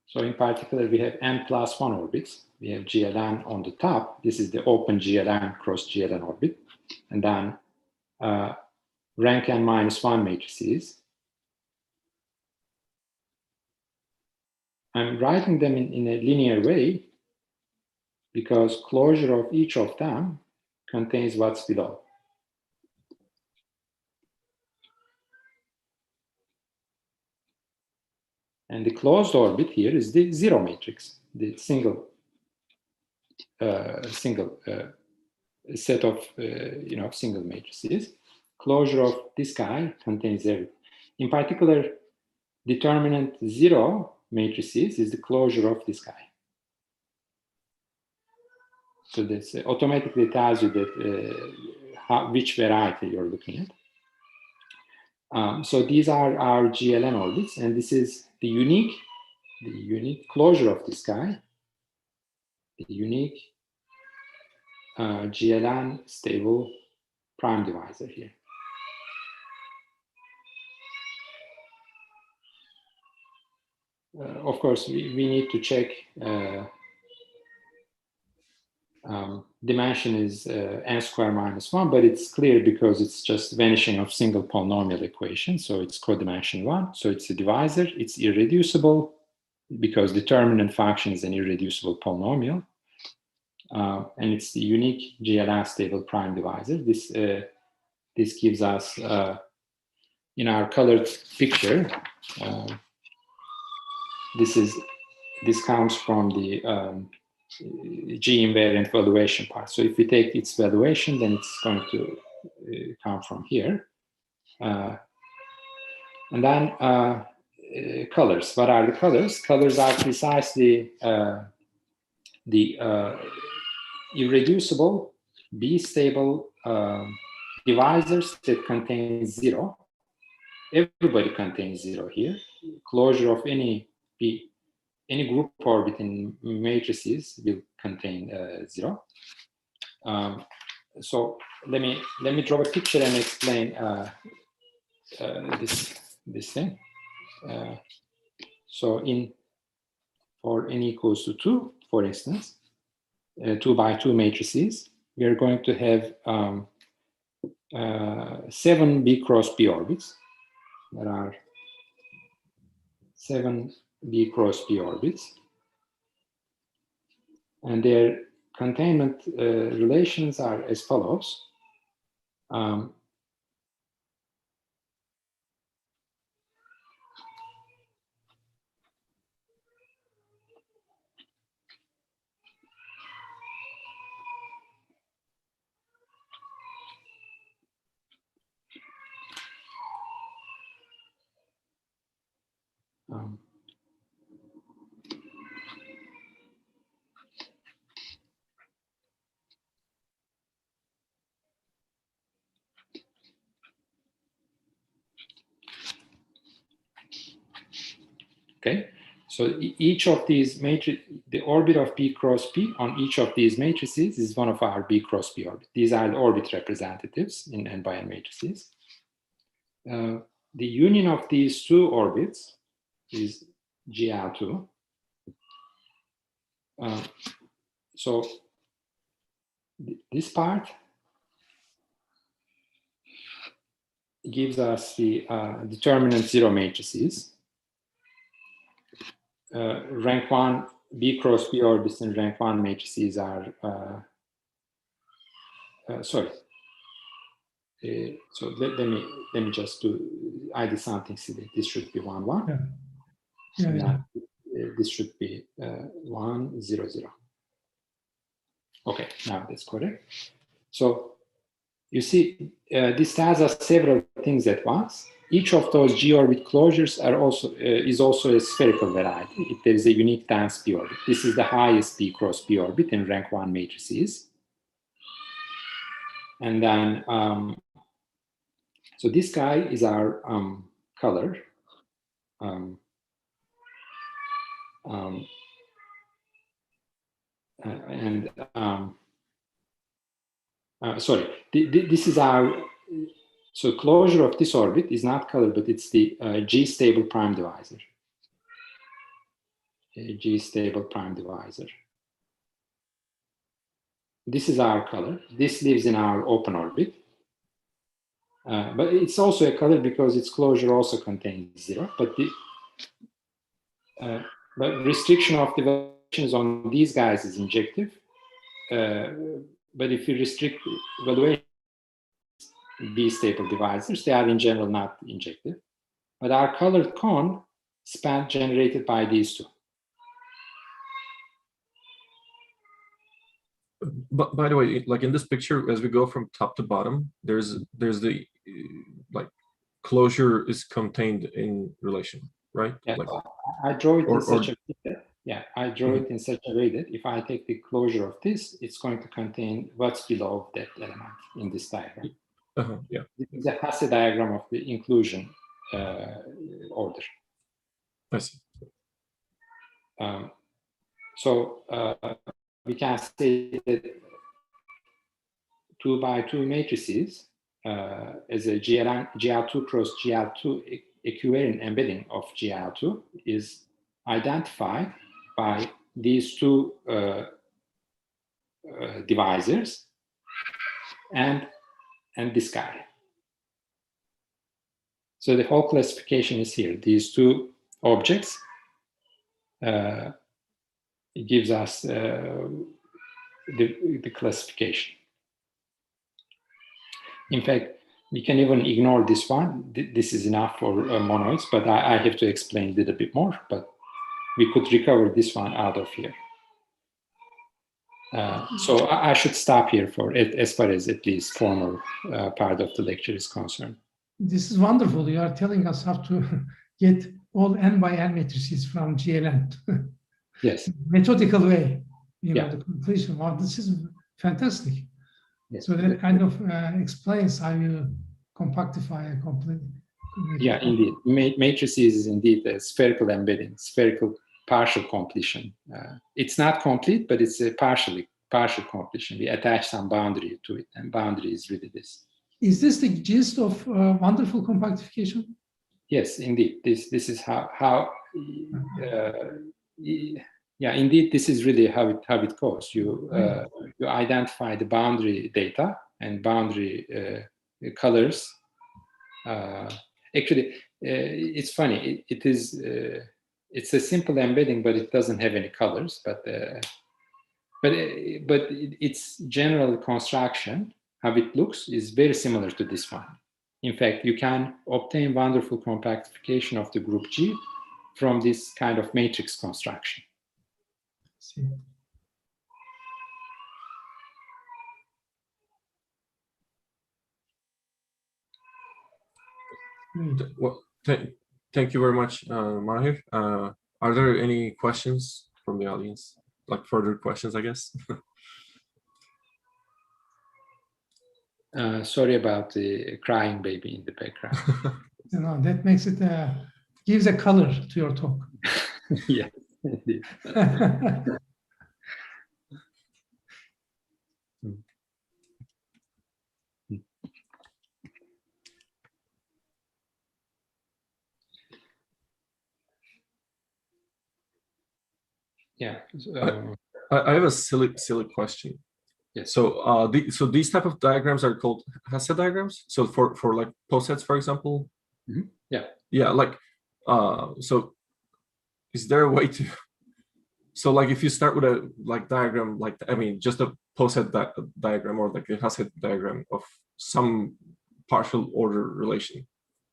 So in particular, we have n plus 1 orbits. We have GLN on the top. This is the open GLN cross GLN orbit. and then rank n minus 1 matrices. I'm writing them in a linear way because closure of each of them contains what's below. And the closed orbit here is the zero matrix, the single set of single matrices. Closure of this guy contains everything. In particular, determinant zero matrices is the closure of this guy. So this automatically tells you that which variety you're looking at. So these are our GLN orbits, and this is the unique closure of this guy, the unique GLN stable prime divisor here. Of course, we need to check dimension is n squared minus 1, but it's clear because it's just vanishing of single polynomial equation. So it's codimension 1. So it's a divisor. It's irreducible because determinant function is an irreducible polynomial. And it's the unique GLN stable prime divisor. This gives us, in our colored picture, this comes from the G invariant valuation part. So if we take its valuation, then it's going to come from here. And then colors. What are the colors? Colors are precisely the irreducible B-stable divisors that contain 0. Everybody contains 0 here. Closure of any group orbit in matrices will contain 0. So let me draw a picture and explain this thing. So for n equals to 2, for instance, 2 by 2 matrices, we are going to have 7 B cross B orbits. There are 7 B cross B orbits, and their containment relations are as follows. Okay, so each of these matrices, the orbit of B cross B on each of these matrices is one of our B cross B orbits. These are the orbit representatives in n by n matrices. The union of these two orbits is GL2. So this part gives us the determinant 0 matrices. Rank 1 B cross B orbits and rank 1 matrices are sorry. So let me just do. I did something silly. This should be 1 1. Yeah. So Yeah. this should be 1 0 0. Okay, now that's correct. So you see, this tells us several things at once. Each of those G orbit closures is also a spherical variety if there is a unique dense B orbit. This is the highest B cross B orbit in rank 1 matrices. And then, so this guy is our color. Sorry, this is our, so closure of this orbit is not color, but it's the G stable prime divisor. G stable prime divisor. this is our color. This lives in our open orbit. But it's also a color because its closure also contains 0. But but restriction of the valuations on these guys is injective. But if you restrict valuation B-stable divisors, they are in general not injective. But our colored cone span generated by these two. But by the way, like in this picture, as we go from top to bottom, there's the like closure is contained in relation, right? Yeah, like, I draw it in such a way that, yeah, I draw it in such a way that if I take the closure of this, it's going to contain what's below that element in this diagram. Yeah. This is a Hasse diagram of the inclusion order. I see. So we can say that 2 by 2 matrices as a GL2 cross GL2 equivariant embedding of GL2 is identified by these two divisors and this guy. So the whole classification is here. These two objects it gives us the classification. In fact, we can even ignore this one. This is enough for monoids, but I have to explain a little bit more, but we could recover this one out of here. So I should stop here for it, as far as at least formal part of the lecture is concerned. This is wonderful. You are telling us how to get all n by n matrices from GLN. Yes. Methodical way, you know, Yeah. the completion. Wow, this is fantastic. Yes. So that kind of explains how you compactify a complete. Yeah, indeed. Matrices is indeed a spherical embedding, spherical partial completion. It's not complete, but it's a partial completion. We attach some boundary to it, and boundary is really this. Is this the gist of wonderful compactification? Yes, indeed. This is how yeah, indeed, this is really how it goes. You identify the boundary data and boundary colors. Actually, it's funny. It's a simple embedding, but it doesn't have any colors. But its general construction, how it looks, is very similar to this one. In fact, you can obtain wonderful compactification of the group G from this kind of matrix construction. See. Well, thank you very much, Mahir. Are there any questions from the audience? Like further questions, I guess. Sorry about the crying baby in the background. You know, that makes it gives a color to your talk. Yeah, indeed. Yeah. I have a silly question. Yes. So so these type of diagrams are called Hasse diagrams. So for like posets, for example. Mm-hmm. Yeah. Yeah. Like so is there a way to? So like if you start with a like diagram, like I mean just a poset diagram or like a Hasse diagram of some partial order relation,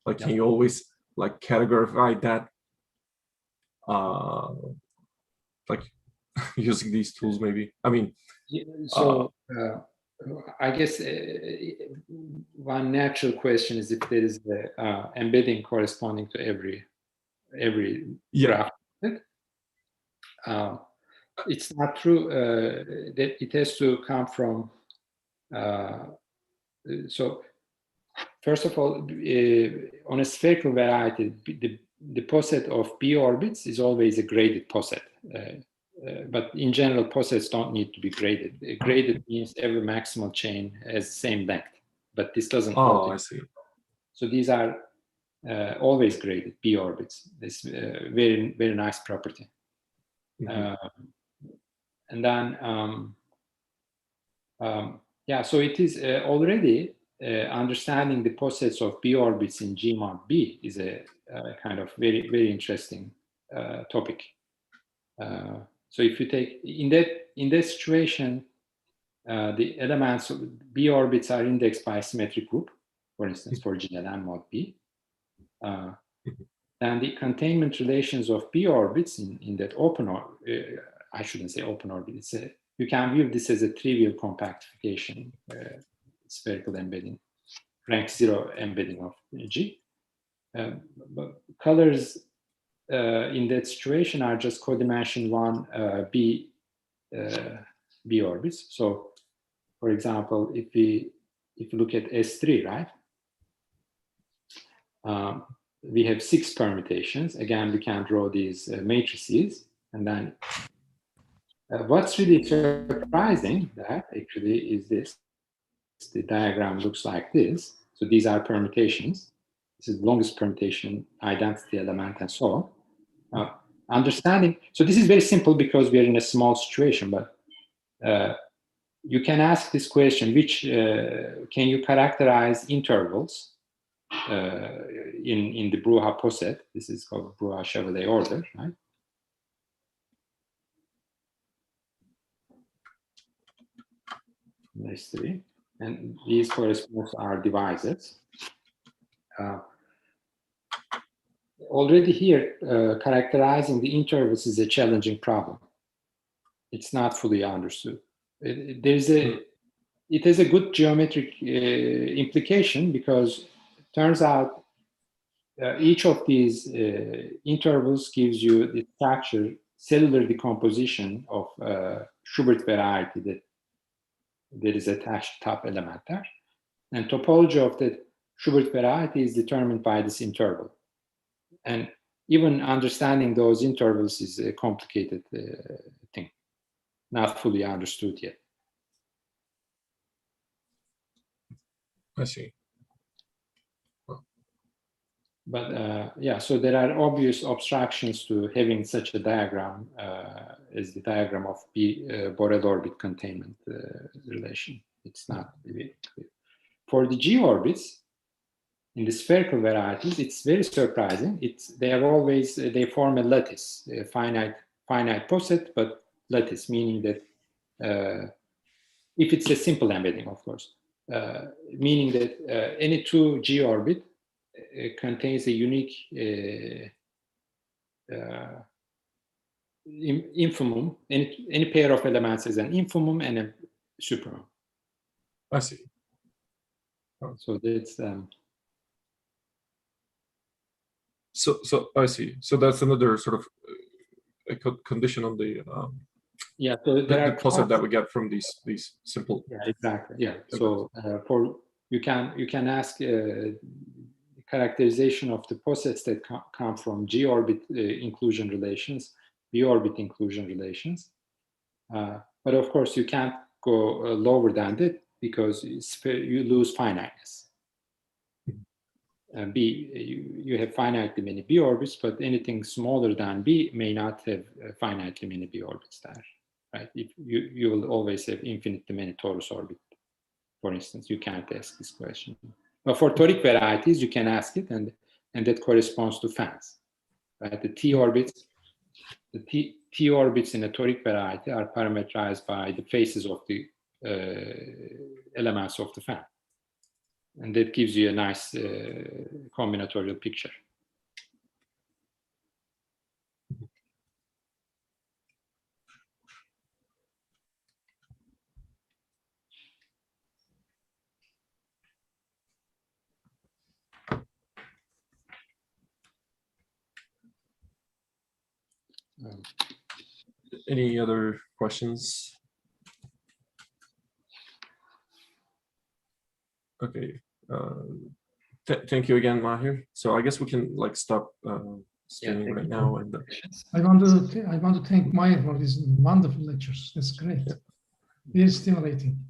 like can you always like categorize that like using these tools maybe? I mean, so I guess one natural question is if there is the embedding corresponding to every graph. It's not true that it has to come from. So first of all, on a spherical variety, the poset of B orbits is always a graded poset. But in general, posets don't need to be graded. Graded means every maximal chain has the same length, but this doesn't hold. I see. So these are always graded B orbits. This very, very nice property. Mm-hmm. And then Yeah, so it is already understanding the posets of B orbits in G mod B is a kind of very, very interesting topic. So if you take, in that situation, the elements of B orbits are indexed by a symmetric group, for instance, for GLM mod B. And the containment relations of B orbits in that open orbit, I shouldn't say open orbit, you can view this as a trivial compactification, spherical embedding, rank 0 embedding of G. But colors in that situation are just codimension 1 B orbits. So, for example, if you look at S3, right? We have 6 permutations. Again, we can draw these matrices, and then what's really surprising that actually is this. The diagram looks like this. So these are permutations. This is the longest permutation, identity element, and so on. Understanding. So this is very simple because we are in a small situation, but you can ask this question: which can you characterize intervals in the Bruhat poset? This is called Bruhat-Chevalier order, right? There's 3, and these corresponds to our divisors. Already here, characterizing the intervals is a challenging problem. It's not fully understood. It has a good geometric implication because it turns out each of these intervals gives you the structure, cellular decomposition of Schubert variety that is attached to top element there. And topology of the Schubert variety is determined by this interval. And even understanding those intervals is a complicated thing, not fully understood yet. I see. But yeah, so there are obvious obstructions to having such a diagram as the diagram of Borel orbit containment relation. It's not really clear. For the G orbits, in the spherical varieties, it's very surprising. They form a lattice, a finite poset, but lattice, meaning that if it's a simple embedding, of course, meaning that any 2 G orbit contains a unique infimum. Any pair of elements is an infimum and a supermum. I see. So that's so I see. So that's another sort of a condition on the yeah. So there are poset that we get from these simple. Yeah, exactly. Yeah. So you can ask characterization of the posets that come from G orbit inclusion relations, B orbit inclusion relations. But of course, you can't go lower than that because you lose finiteness. You have finitely many B orbits, but anything smaller than B may not have finitely many B orbits there, right? If you will always have infinitely many torus orbits, for instance. You can't ask this question. But for toric varieties, you can ask it, and that corresponds to fans, right? The T orbits in a toric variety are parameterized by the faces of the elements of the fan. And that gives you a nice combinatorial picture. Any other questions? Okay. Thank you again, Mahir. So I guess we can stop streaming right now. And I want to thank Mahir for these wonderful lectures. That's great. Very stimulating.